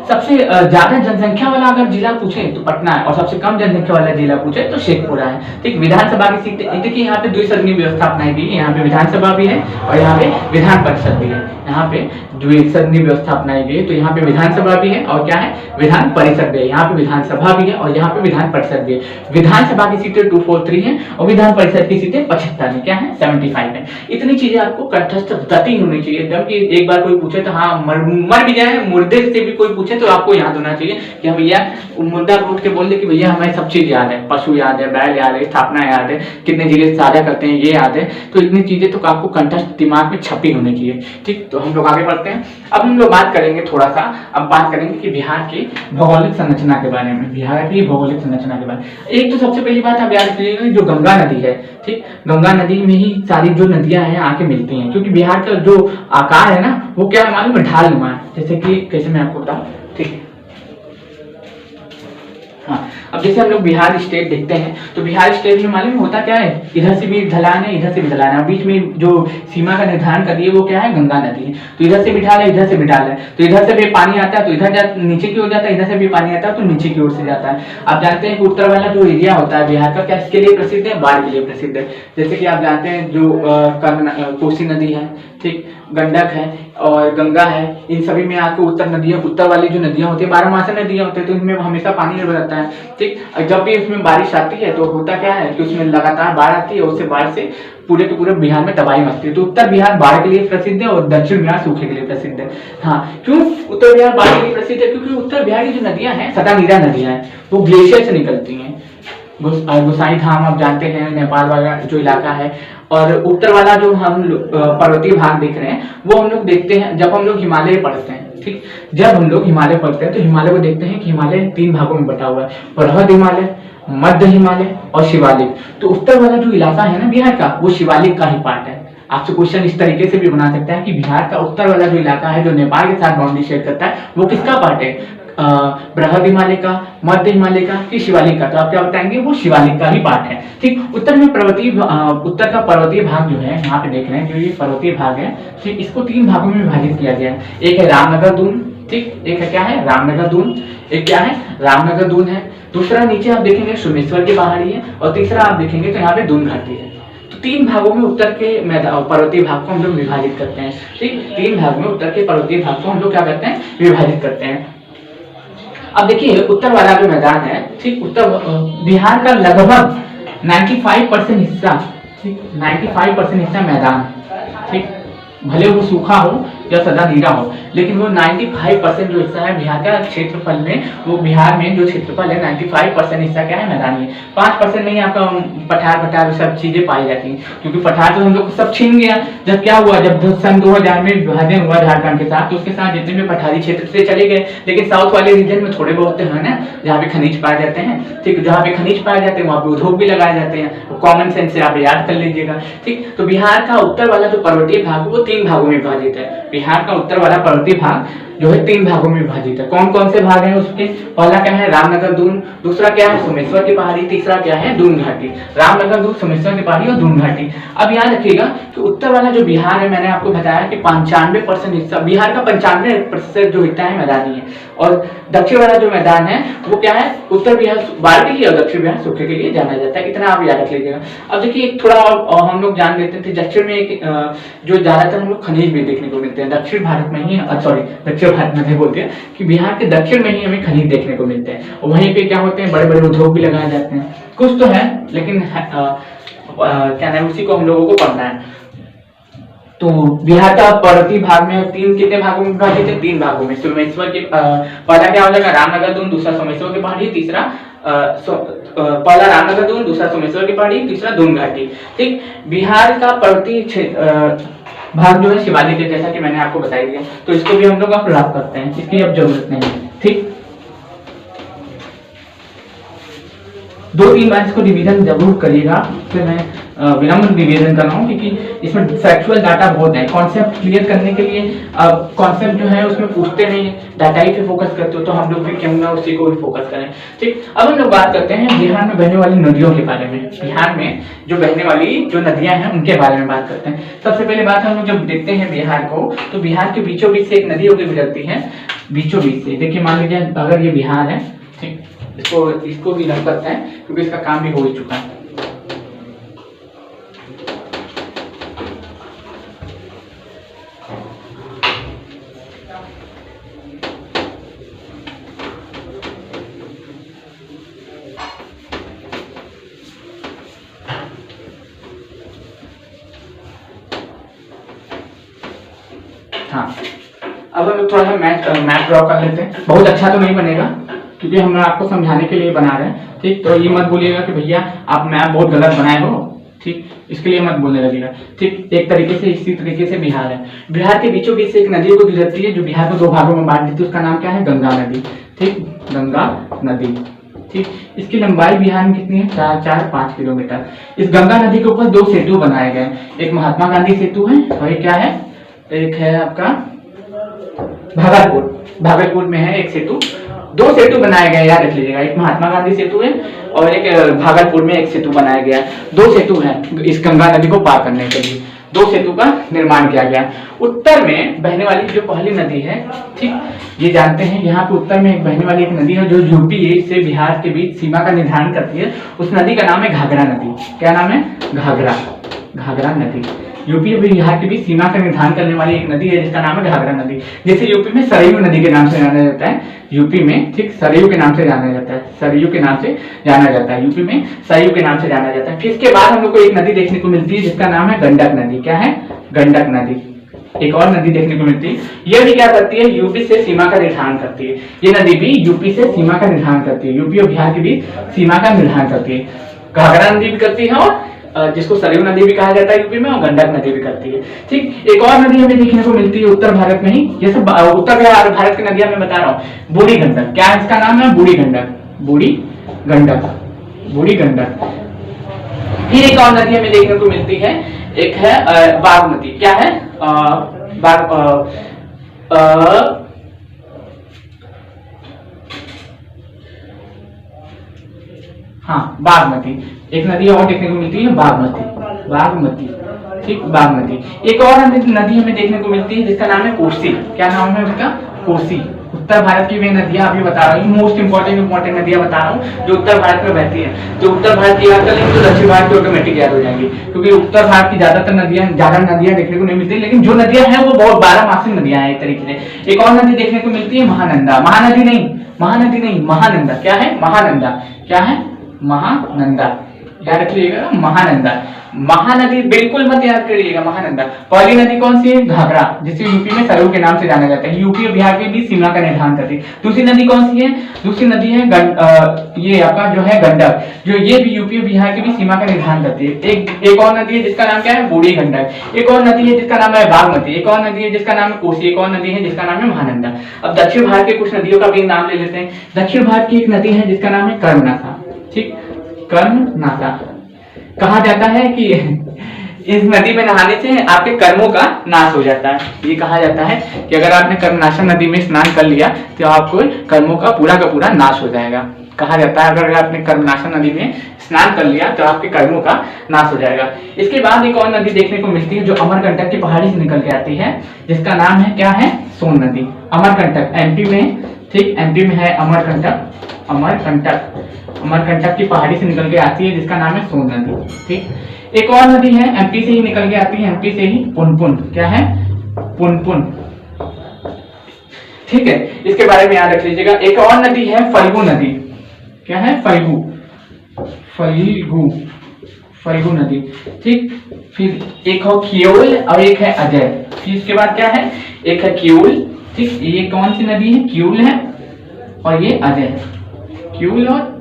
सबसे ज्यादा जनसंख्या वाला अगर जिला पूछे तो पटना है। और सबसे कम जनसंख्या वाला जिला पूछे तो शेखपुरा है। ठीक, विधानसभा की सीट देखिए, यहाँ पे द्विसदनीय व्यवस्था अपनाई गई है। यहाँ पे विधानसभा भी है और यहाँ पे विधान परिषद भी है। यहाँ पे द्विसदनीय व्यवस्था अपनाई गई है, तो यहाँ पे विधानसभा भी है और क्या है? विधान परिषद भी है। यहाँ पे विधानसभा भी है और यहाँ पे विधान परिषद भी है। विधानसभा की सीटें 243 है और विधान परिषद की सीटें 75 है। क्या है? 75 है। इतनी चीजें आपको कंठस्थ गति होनी चाहिए, एकदम कि एक बार कोई पूछे तो हाँ, मर भी जाए, मुर्दे से भी कोई पूछे तो आपको याद होना चाहिए कि हम भैया मुर्दा उठ के बोल दे कि भैया हमें सब चीज याद है, पशु याद है, बैल याद है, स्थापना याद है, कितने जिले साझा करते हैं ये याद है। तो इतनी चीजें तो आपको कंठस्थ दिमाग में छपी होनी चाहिए। ठीक, तो हम लोग आगे बढ़ते हैं। अब हम लोग बात करेंगे थोड़ा सा, अब बात करेंगे कि बिहार की भौगोलिक संरचना के बारे में। बिहार की भौगोलिक संरचना के बारे में एक तो सबसे पहली बात आप याद रखिएगा, जो गंगा नदी है। ठीक, गंगा नदी में ही सारी जो नदियां हैं आके मिलती हैं, क्योंकि बिहार का जो आकार है ना, वो क्या है मालूम है? ढालनुमा है। जैसे कि कैसे मैं आपको बताऊं। ठीक, हाँ, अब जैसे हम लोग बिहार स्टेट देखते हैं तो बिहार स्टेट में मालूम होता क्या है? इधर से भी ढलान है, इधर से भी ढलान है। बीच में जो सीमा का निर्धारण कर दिए वो क्या है? गंगा नदी है। तो इधर से भी ढाल है, इधर से भी ढाल है। तो इधर से भी पानी आता है तो इधर नीचे की ओर जाता है, इधर से भी पानी आता है तो नीचे की ओर से जाता है। आप जानते हैं कि उत्तर वाला जो एरिया होता है बिहार का, क्या इसके लिए प्रसिद्ध है? बाढ़ के लिए प्रसिद्ध है। जैसे कि आप जानते हैं जो कोसी नदी है, ठीक, गंडक है और गंगा है, इन सभी में आपको उत्तर वाली जो नदियां होती है, 12 मासी नदियां होती है, तो इनमें हमेशा पानी रहता है। ठीक, जब भी उसमें बारिश आती है तो होता क्या है कि उसमें लगातार बाढ़ आती है और उससे बाढ़ से पूरे के पूरे बिहार में तबाही मचती है। तो उत्तर बिहार बाढ़ के लिए प्रसिद्ध है और दक्षिण बिहार सूखे के लिए प्रसिद्ध है। हाँ, क्यों उत्तर बिहार बाढ़ के लिए प्रसिद्ध है? क्योंकि उत्तर बिहार की जो नदियां हैं, सतानीरा नदियां हैं, वो ग्लेशियर से निकलती हैं। गोसाई धाम आप जानते हैं, नेपाल वाला जो इलाका है। और उत्तर वाला जो हम पर्वतीय भाग देख रहे हैं, वो हम लोग देखते हैं जब हम लोग हिमालय पढ़ते हैं। ठीक, जब हम लोग हिमालय पढ़ते हैं तो हिमालय को देखते हैं कि हिमालय 3 भागों में बटा हुआ है, बृहद हिमालय, मध्य हिमालय और शिवालिक। तो उत्तर वाला जो इलाका है ना बिहार का, वो शिवालिक का ही पार्ट है। आपसे क्वेश्चन इस तरीके से भी बना सकता है कि बिहार का उत्तर वाला जो इलाका है, जो नेपाल के साथ बाउंड्री शेयर करता है, वो किसका पार्ट है? बृहद हिमालय का, मध्य हिमालय का कि शिवालिक का? तो आप क्या बताएंगे? वो शिवालिक का ही पार्ट है। ठीक, उत्तर में उत्तर का पर्वतीय भाग जो है, यहाँ पे देख रहे हैं जो ये पर्वतीय भाग है, ठीक, इसको 3 भागों में विभाजित किया गया है। एक है रामनगर दून, ठीक, एक है क्या है? रामनगर दून। एक क्या है? रामनगर दून है। दूसरा नीचे आप देखेंगे सोमेश्वर की पहाड़ी है और तीसरा आप देखेंगे तो यहाँ पे दून घाटी है। तो 3 भागों में उत्तर के पर्वतीय भाग को हम लोग विभाजित करते हैं। ठीक, 3 भाग में उत्तर के पर्वतीय भाग को हम लोग क्या करते हैं? विभाजित करते हैं। अब देखिए उत्तर वाला जो मैदान है, ठीक, उत्तर बिहार का लगभग 95% हिस्सा, ठीक, 95% हिस्सा मैदान, ठीक, भले वो सूखा हो या सदा नीरा हो, लेकिन वो 95% जो हिस्सा है बिहार का क्षेत्रफल में, वो बिहार में जो क्षेत्रफल है 95% हिस्सा क्या है, मैदानी है। 5% में ही आपका पठार सब चीजें पाई जाती हैं, क्योंकि पठार तो हम लोग सब छीन गया। जब क्या हुआ, जब सन 2000 में विभाजन हुआ झारखंड के साथ, तो उसके साथ जितने भी पठारी क्षेत्र से चले गए, लेकिन साउथ वाले रीजन में थोड़े बहुत है ना जहाँ पे खनिज पाए जाते हैं, ठीक, जहाँ पे खनिज पाए जाते हैं वहाँ पे उद्योग भी लगाए जाते हैं। कॉमन सेंस से आप याद कर लीजिएगा, ठीक। तो बिहार का उत्तर वाला जो पर्वतीय भाग वो 3 भागों में विभाजित है। बिहार का उत्तर वाला पर्वतीय भाग जो है 3 भागों में विभाजित है। कौन कौन से भाग हैं उसके? पहला क्या है, रामनगर दून, दूसरा क्या है, सोमेश्वर की पहाड़ी, तीसरा क्या है, दून घाटी। रामनगर दून, सोमेश्वर की पहाड़ी और दून घाटी। अब याद रखिएगा कि उत्तर वाला जो बिहार है, मैंने आपको बताया कि 95% हिस्सा बिहार का 95% जो हिस्सा है मैदानी है, और दक्षिण वाला जो मैदान है वो क्या है, उत्तर बिहार बाढ़ के लिए और दक्षिण बिहार सूखे के लिए जाना जाता है। इतना आप याद रख लीजिएगा। अब देखिए थोड़ा और हम लोग जान लेते थे, दक्षिण में एक जो ज्यादातर हम लोग खनिज भी देखने को मिलते हैं दक्षिण भारत में ही, सॉरी दक्षिण भारत में बोलते हैं कि बिहार के दक्षिण में ही हमें खनिज देखने को मिलते हैं, और वहीं पे क्या होते हैं, बड़े बड़े उद्योग भी लगाए जाते हैं। कुछ तो है लेकिन क्या नाम, उसी को हम लोगों को पढ़ना है। तो बिहार का पर्वतीय भाग में कितने भागों में विभाजित है, 3 भागों में। सोमेश्वर के पहला क्या हो जाएगा, रामनगर दून, दूसरा सोमेश्वर की पहाड़ी, तीसरा पहला रामनगर दून, दूसरा सोमेश्वर की पहाड़ी, तीसरा दून घाटी, ठीक। बिहार का पर्वतीय भाग जो है शिवालिक है, जैसा कि मैंने आपको बताई दिया, तो इसको भी हम लोग अब प्राप्त करते हैं, इसकी अब जरूरत नहीं है, ठीक। 2-3 बार इसको रिवीजन जरूर करिएगा, फिर मैं विनम्र निवेदन कर रहा हूँ, क्योंकि इसमें फैक्चुअल डाटा बहुत है। कॉन्सेप्ट क्लियर करने के लिए कॉन्सेप्ट जो है उसमें पूछते नहीं, डाटा ही पे फोकस करते हो, तो हम लोग भी क्यों ना उसी को भी फोकस करें, ठीक। अब हम लोग बात करते हैं बिहार में बहने वाली नदियों के बारे में। बिहार में जो बहने वाली जो नदियां हैं उनके बारे में बात करते हैं। सबसे पहले बात हम लोग जब देखते हैं बिहार को, तो बिहार के बीचों बीच से एक नदी होकर गुजरती है, बीचों बीच से। देखिए मान लीजिए अगर ये बिहार है, ठीक, इसको भी रख सकते हैं क्योंकि इसका काम भी हो ही चुका है। हाँ, अब हम थोड़ा सा मैप ड्रॉ कर लेते हैं। बहुत अच्छा तो नहीं बनेगा क्योंकि हम आपको समझाने के लिए बना रहे हैं, ठीक। तो ये मत बोलिएगा कि भैया आप मैप बहुत गलत बनाए हो, ठीक, इसके लिए मत बोलने लगेगा, ठीक। एक तरीके से इसी तरीके से बिहार है। बिहार के बीचों बीच से एक नदी को गुजरती है जो बिहार को 2 भागों में बांट देती है, उसका नाम क्या है, गंगा नदी, ठीक, गंगा नदी, ठीक। इसकी लंबाई बिहार में कितनी है, 4-5 किलोमीटर। इस गंगा नदी के ऊपर 2 सेतु बनाए गए, एक महात्मा गांधी सेतु है और एक क्या है, एक है आपका भागलपुर में है एक सेतु। 2 सेतु बनाए गए, याद रख लीजिएगा, एक महात्मा गांधी सेतु है और एक भागलपुर में एक सेतु बनाया गया। 2 सेतु हैं इस गंगा नदी को पार करने के लिए, 2 सेतु का निर्माण किया गया। उत्तर में बहने वाली जो पहली नदी है, ठीक, ये जानते हैं यहाँ पे उत्तर में एक बहने वाली एक नदी है जो यूपी से बिहार के बीच सीमा का निर्धारण करती है। उस नदी का नाम है घाघरा नदी। क्या नाम है, घाघरा नदी। यूपी और बिहार के बीच सीमा का निर्धारण करने वाली एक नदी है जिसका नाम है घाघरा नदी। जैसे यूपी में सरयू नदी के नाम से जाना जाता है, यूपी में, ठीक, सरयू के नाम से जाना जाता है, सरयू के नाम से जाना जाता है, यूपी में सरयू के नाम से जाना जाता है। फिर इसके बाद हम लोग को एक नदी देखने को मिलती है जिसका नाम है गंडक नदी। क्या है, गंडक नदी। एक और नदी देखने को मिलती है, यह भी क्या करती है, यूपी से सीमा का निर्धारण करती है। ये नदी भी यूपी से सीमा का निर्धारण करती है, यूपी और बिहार के बीच सीमा का निर्धारण करती है। घाघरा नदी भी करती है और जिसको सरयू नदी भी कहा जाता है यूपी में, और गंडक नदी भी करती है, ठीक। एक और नदी हमें देखने को मिलती है उत्तर भारत में ही, ये सब उत्तर भारत की नदियां मैं बता रहा हूँ। बूढ़ी गंडक, क्या है इसका नाम है, बूढ़ी गंडक। फिर एक और नदी हमें देखने को मिलती है, एक है बागमती। क्या है, बागमती। एक नदी और देखने को मिलती है, बागमती, ठीक, बागमती। एक और नदी हमें देखने को मिलती है जिसका नाम है कोसी। क्या नाम है उसका, कोसी। उत्तर भारत की मैं नदियां अभी बता रहा हूँ, मोस्ट इंपॉर्टेंट नदियां बता रहा हूँ जो उत्तर भारत में बहती है। जो उत्तर भारत की याद कर लेंगे तो दक्षिण भारत की ऑटोमेटिक याद हो जाएंगी, क्योंकि उत्तर भारत की ज्यादा नदियां देखने को नहीं मिलती, लेकिन जो नदियां हैं वो बहुत 12 नदियां हैं एक तरीके से। एक और नदी देखने को मिलती है महानंदा। महानदी नहीं, महानंदा। क्या है, महानंदा। क्या है, महानंदा। याद रख लीजिएगा महानंदा। महानदी बिल्कुल मत याद करिएगा, महानंदा। पहली नदी कौन सी है? घाघरा, जिसे यूपी में सरयू के नाम से जाना जाता है, यूपी और बिहार के बीच सीमा का निर्धारण करती है। दूसरी नदी कौन सी है? दूसरी नदी है ये आपका जो है गंडक, जो ये भी यूपी और बिहार के बीच सीमा का निर्धारण करती है। एक और नदी है जिसका नाम क्या है? बूढ़ी गंडक। एक और नदी है जिसका नाम है बागमती। एक और नदी है जिसका नाम है कोसी। एक और नदी है जिसका नाम है महानंदा। अब दक्षिण भारत के कुछ नदियों का भी नाम ले लेते हैं। दक्षिण भारत की एक नदी है जिसका नाम है कर्मनासा। ठीक, कर्मनासा। कहा जाता है कि इस नदी में नहाने से आपके कर्मों का नाश हो जाता है। ये कहा जाता है कि अगर आपने कर्मनाशा नदी में स्नान कर लिया तो आपको कर्मों का पूरा नाश हो जाएगा। कहा जाता है अगर आपने कर्मनाशा नदी में स्नान कर लिया तो आपके कर्मों का नाश हो जाएगा। इसके बाद एक और नदी देखने को मिलती है जो अमरकंटक की पहाड़ी से निकल के आती है, जिसका नाम है क्या है? सोन नदी। अमरकंटक एमपी में, ठीक, एमपी में है अमरकंटक। अमरकंटक की पहाड़ी से निकल के आती है जिसका नाम है सोन नदी। ठीक, एक और नदी है एमपी से ही निकल के आती है, एमपी से ही, पुनपुन। क्या है? पुनपुन। ठीक है, इसके बारे में याद रख लीजिएगा। एक और नदी है फल्गु नदी। क्या है? फल्गु नदी। ठीक, फिर एक हो कियोल और एक है अजय। फिर इसके बाद क्या है? एक है कियोल। ठीक, ये कौन सी नदी है? कियोल है और ये अजय है। कियोल और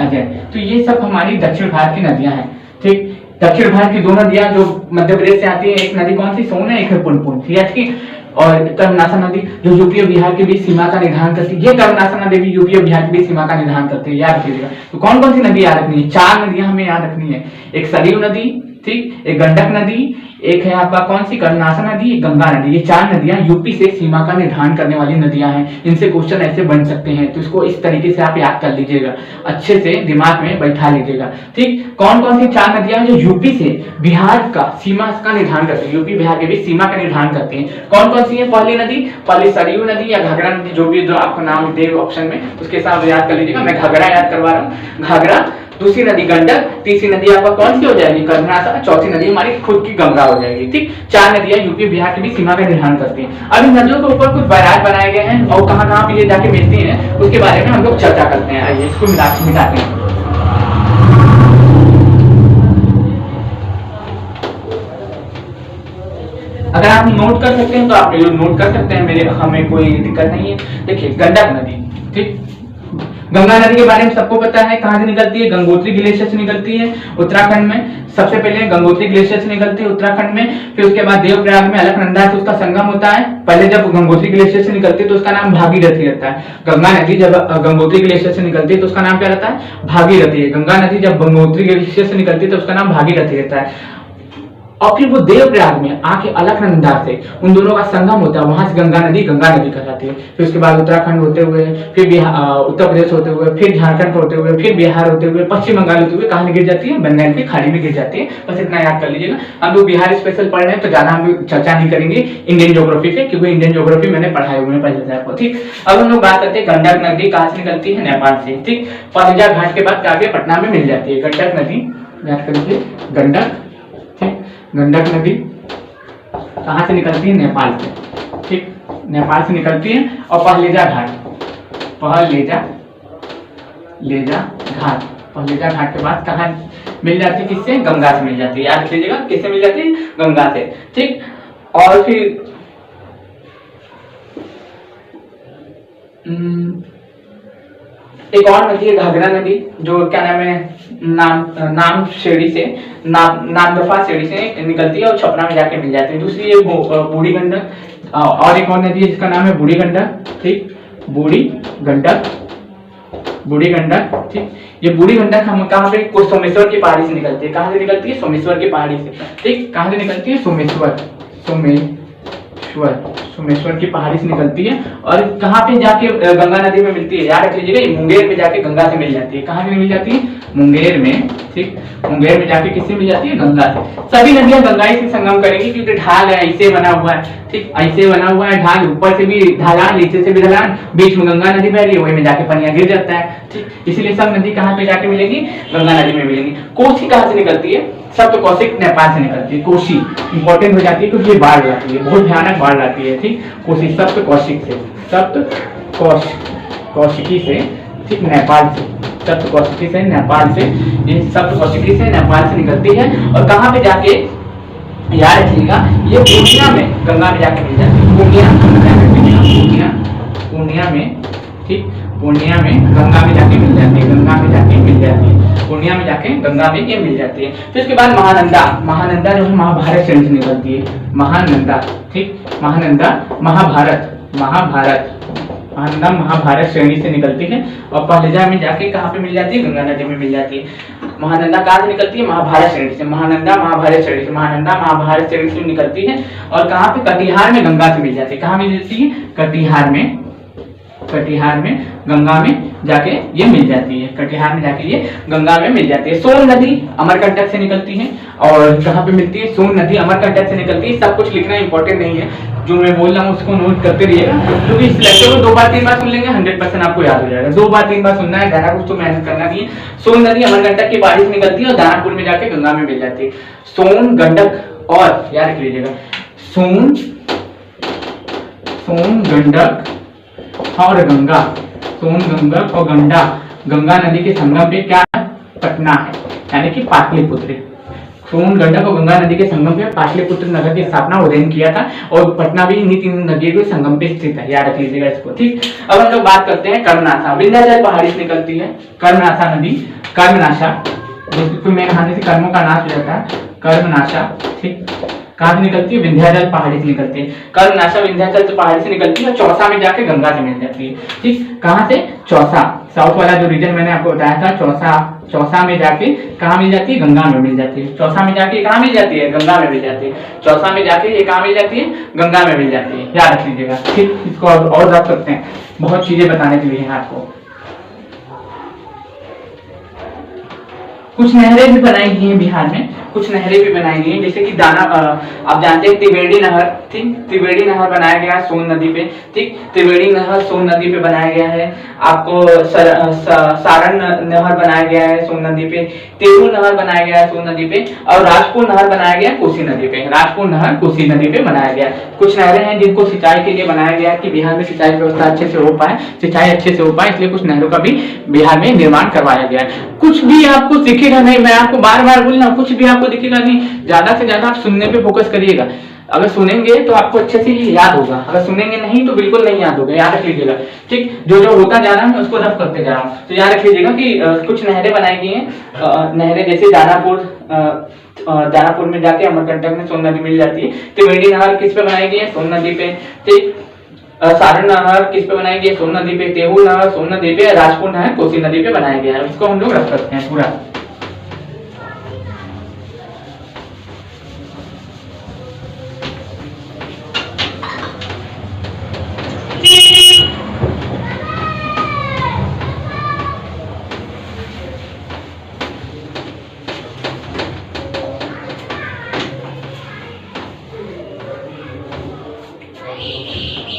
अजय। तो ये सब हमारी दक्षिण भारत की नदियां हैं। ठीक, दक्षिण भारत की दो नदियां जो मध्य प्रदेश से आती है, एक नदी कौन सी? सोन है, एक है पुनपुन। ठीक, और कर्मनाशा नदी जो यूपी और बिहार के बीच सीमा का निर्धारण करती है। ये कर्मनाशा नदी भी यूपी और बिहार के बीच सीमा का निर्धारण करती है, याद रखिएगा। तो कौन कौन सी नदी याद रखनी है? 4 नदियां हमें याद रखनी है। एक सरयू नदी, ठीक, एक गंडक नदी, एक है आपका कौन सी? कर्मनाशा नदी, एक गंगा नदी। ये 4 नदियां यूपी से सीमा का निर्धारण करने वाली नदियां हैं। इनसे क्वेश्चन ऐसे बन सकते हैं, तो इसको इस तरीके से आप याद कर लीजिएगा, अच्छे से दिमाग में बैठा लीजिएगा। ठीक, कौन कौन सी 4 नदियां जो यूपी से बिहार का सीमा का निर्धारण करती है, यूपी बिहार के बीच सीमा का निर्धारण करती है? कौन कौन सी है? पहली नदी, पहली सरयू नदी या घाघरा नदी, जो भी जो आपको नाम दे ऑप्शन में, उसके साथ याद कर लीजिएगा। मैं घाघरा याद करवा रहा हूँ, घाघरा। दूसरी नदी गंडक, तीसरी नदी आपका कौन सी हो जाएगी? कर्मनाशा, चौथी नदी हमारी खुद की गंगा हो जाएगी। ठीक, 4 नदियां यूपी बिहार के बीच सीमा का निर्धारण करती हैं। अब इन नदियों के ऊपर कुछ बैराज बनाए गए हैं और कहाँ पे ये जाके मिलती हैं उसके बारे में हम लोग चर्चा करते हैं। आइए इसको मिटाते हैं। अगर आप नोट कर सकते हैं तो आप नोट कर सकते हैं, हमें कोई दिक्कत नहीं है। देखिए, गंडक नदी। ठीक, गंगा नदी के बारे में सबको पता है, कहां से निकलती है? गंगोत्री ग्लेशियर से निकलती है उत्तराखंड में। सबसे पहले गंगोत्री ग्लेशियर से निकलती है उत्तराखंड में, फिर उसके बाद देवप्रयाग में अलकनंदा से उसका संगम होता है। पहले जब गंगोत्री ग्लेशियर से निकलती है तो उसका नाम भागीरथी रहता है। गंगा नदी जब गंगोत्री ग्लेशियर से निकलती है तो उसका नाम क्या रहता है? भागीरथी। गंगा नदी जब गंगोत्री ग्लेशियर से निकलती है तो उसका नाम भागीरथी रहता है। और फिर वो देवप्रयाग में आके अलकनंदा से उन दोनों का संगम होता है, वहां से गंगा नदी कहलाती है। फिर उसके बाद उत्तराखंड होते हुए, फिर उत्तर प्रदेश होते हुए, फिर झारखंड होते हुए, फिर बिहार होते हुए, पश्चिम बंगाल होते हुए कहां गिर जाती है? बंगाल की खाड़ी में गिर जाती है। बस इतना याद कर लीजिएगा। हम लोग बिहार स्पेशल पढ़ रहे हैं तो ज्यादा हम लोग चर्चा नहीं करेंगे इंडियन ज्योग्राफी पे, क्योंकि इंडियन ज्योग्राफी मैंने पढ़ाए हुए हैं पहले से आपको। ठीक, अब हम लोग बात करते हैं गंडक नदी कहां से निकलती है? नेपाल से। ठीक, पहलजा घाट के बाद आगे पटना में मिल जाती है गंडक नदी। याद कर लीजिए, गंडक। ठीक, गंडक नदी कहां से निकलती है? नेपाल से। ठीक, नेपाल से निकलती है। और पहलेजा घाट के बाद कहां मिल जाती है? किससे? गंगा से मिल जाती है। याद रख लीजिएगा, किससे मिल जाती है? गंगा से। ठीक, और फिर एक और नदी है घाघरा नदी, जो क्या नाम है? नामदफा शेड़ी से निकलती है और छपरा में जाके मिल जाती है। दूसरी है बूढ़ी गंडक, और एक और नदी है जिसका नाम है बूढ़ी गंडक। ठीक, बूढ़ी गंडक। ठीक, ये बूढ़ी गंडक हम कहाँ पे? सोमेश्वर की पहाड़ी से निकलती है। कहाँ से निकलती है? सोमेश्वर की पहाड़ी से। ठीक, कहाँ से निकलती है? सोमेश्वर की पहाड़ी से निकलती है। और कहाँ पे जाके गंगा नदी में मिलती है? याद रख लीजिएगा, मुंगेर में जाके गंगा से मिल जाती है। कहाँ से मिल जाती है? मुंगेर में। ठीक, मुंगेर में जाके किससे मिल जाती है? गंगा से। सभी नदियां गंगा से संगम करेंगी क्योंकि ढाल है, ऐसे बना हुआ है। ठीक, ऐसे बना हुआ है ढाल, ऊपर से भी ढलान, नीचे से भी ढलान, बीच में गंगा नदी बह रही है, वही में जाके पनिया गिर जाता है। ठीक, इसलिए सब नदी कहाँ पे जाके मिलेगी? गंगा नदी में मिलेगी। कोसी कहाँ से निकलती है? सप्त कौशिक नेपाल से निकलती है। कोसी इंपॉर्टेंट हो जाती है क्योंकि ये बाढ़ आती है, बहुत भयानक बाढ़ आती है। ठीक, कोसी सप्त कौशिकी से, ठीक, नेपाल से। सप्तकोशिकी से, नेपाल से, ये सप्तकोशिकी से नेपाल से निकलती है और कहाँ पे जाके, याद रखिएगा, ये पूर्णिया में गंगा में जाके मिल जाती है। पूर्णिया में, ठीक, पूर्णिया में गंगा में जाके मिल जाती है, गंगा में जाके मिल जाती है, पूर्णिया में जाके गंगा में ये मिल जाती है। फिर उसके बाद महानंदा, महानंदा जो है महाभारत श्रेणी से निकलती है, महानंदा, ठीक, महानंदा महाभारत, महानंदा महाभारत श्रेणी से निकलती है और पहलेजा में जाके कहाँ पे मिल जाती है, गंगा नदी में मिल जाती है। महानंदा कहाँ से निकलती है, महाभारत श्रेणी से, महानंदा महाभारत श्रेणी से, महानंदा महाभारत श्रेणी से निकलती है और कहाँ पे, कटिहार में गंगा से मिल जाती है। कहाँ मिल जाती है, कटिहार में, कटिहार में गंगा में जाके ये मिल जाती है, कटिहार में जाके ये गंगा में मिल जाती है। सोन नदी अमरकंटक से निकलती है और कहाँ पे मिलती है, सोन नदी अमरकंटक से निकलती है। सब कुछ लिखना इंपॉर्टेंट नहीं है, जो मैं बोल रहा हूँ उसको नोट करते रहिएगा, क्योंकि इस लेक्चर को 2 बार 3 बार सुन लेंगे 100% आपको याद हो जाएगा। 2 बार 3 बार सुनना है, ज्यादा कुछ तो मेहनत करना नहीं है। सोन नदी अमरकंटक की पहाड़ी से निकलती है और दानापुर में जाके गंगा में मिल जाती है। सोन, गंडक और याद रख लीजिएगा, सोन, गंडक और गंगा, सोन, गंडक और गंगा नदी के संगम पे क्या है, पटना है, यानी कि पाटलिपुत्र। सोन, गंडक और गंगा नदी के संगम पे पाटलिपुत्र नगर की स्थापना उदयन किया था और पटना भी इन्हीं 3 नदियों के संगम पे स्थित है, याद रख लीजिएगा इसको, ठीक। अब हम लोग बात करते हैं कर्मनाशा, विंध्याचल पहाड़ी से निकलती है कर्मनाशा नदी, कर्मनाशा, जिसमें में नहाने से कर्मों का नाश हो जाता है, कर्मनाशा, ठीक, कहाँ से निकलती है, विंध्याचल पहाड़ी से निकलती है। कर्मनाशा विंध्याचल पहाड़ी से निकलती है और चौसा में जाके गंगा से मिल जाती है, ठीक। कहाँ से, चौसा, साउथ वाला जो रीजन मैंने आपको बताया था, चौसा में जाके कहाँ मिल जाती है, गंगा में मिल जाती है। चौसा में जाके कहाँ मिल जाती है, गंगा में मिल जाती है। चौसा में जाके ये कहाँ मिल जाती है, गंगा में मिल जाती है, याद रख लीजिएगा, ठीक। इसको और रख सकते हैं, बहुत चीजें बताने के लिए है आपको। कुछ नहरें भी बनाई गई हैं बिहार में, कुछ नहरें भी बनाई गई हैं, जैसे कि आप जानते हैं त्रिवेणी नहर, ठीक, त्रिवेणी नहर बनाया गया है सोन नदी पे, ठीक, त्रिवेणी नहर सोन नदी पे बनाया गया है। आपको सारण नहर बनाया गया है सोन नदी पे, तेहू नहर बनाया गया है सोन नदी पे और राजपुर नहर बनाया गया है कोसी नदी पे, राजपुर नहर कोसी नदी पे बनाया गया है। कुछ नहरें हैं जिनको सिंचाई के लिए बनाया गया है कि बिहार में सिंचाई व्यवस्था अच्छे से हो पाए, सिंचाई अच्छे से हो पाए, इसलिए कुछ नहरों का भी बिहार में निर्माण करवाया गया है। कुछ भी आपको दिखेगा नहीं, मैं आपको बार बार बोल रहा हूँ, कुछ भी आपको दिखेगा नहीं, ज्यादा से ज्यादा आप सुनने पे फोकस करिएगा। अगर सुनेंगे तो आपको अच्छे से याद होगा, अगर सुनेंगे नहीं तो बिल्कुल नहीं याद होगा, याद रख लीजिएगा, ठीक। जो जो होता जा रहा है मैं उसको रफ करते जा रहा हूँ, तो याद रख लीजिएगा कि कुछ नहरें बनाई गई हैं। नहरें जैसे दानापुर में जाके अमरकंटक में सोन नदी मिल जाती है। त्रिवेणी नहर किस पे बनाई गई है, सोन नदी पे, ठीक। सारण नहर किस पे बनाई गई है, सोन नदी पे। तेहू नहर सोन नदी पे, राजपुर नहर कोसी नदी पे बनाया गया है। इसको हम लोग रख सकते हैं पूरा।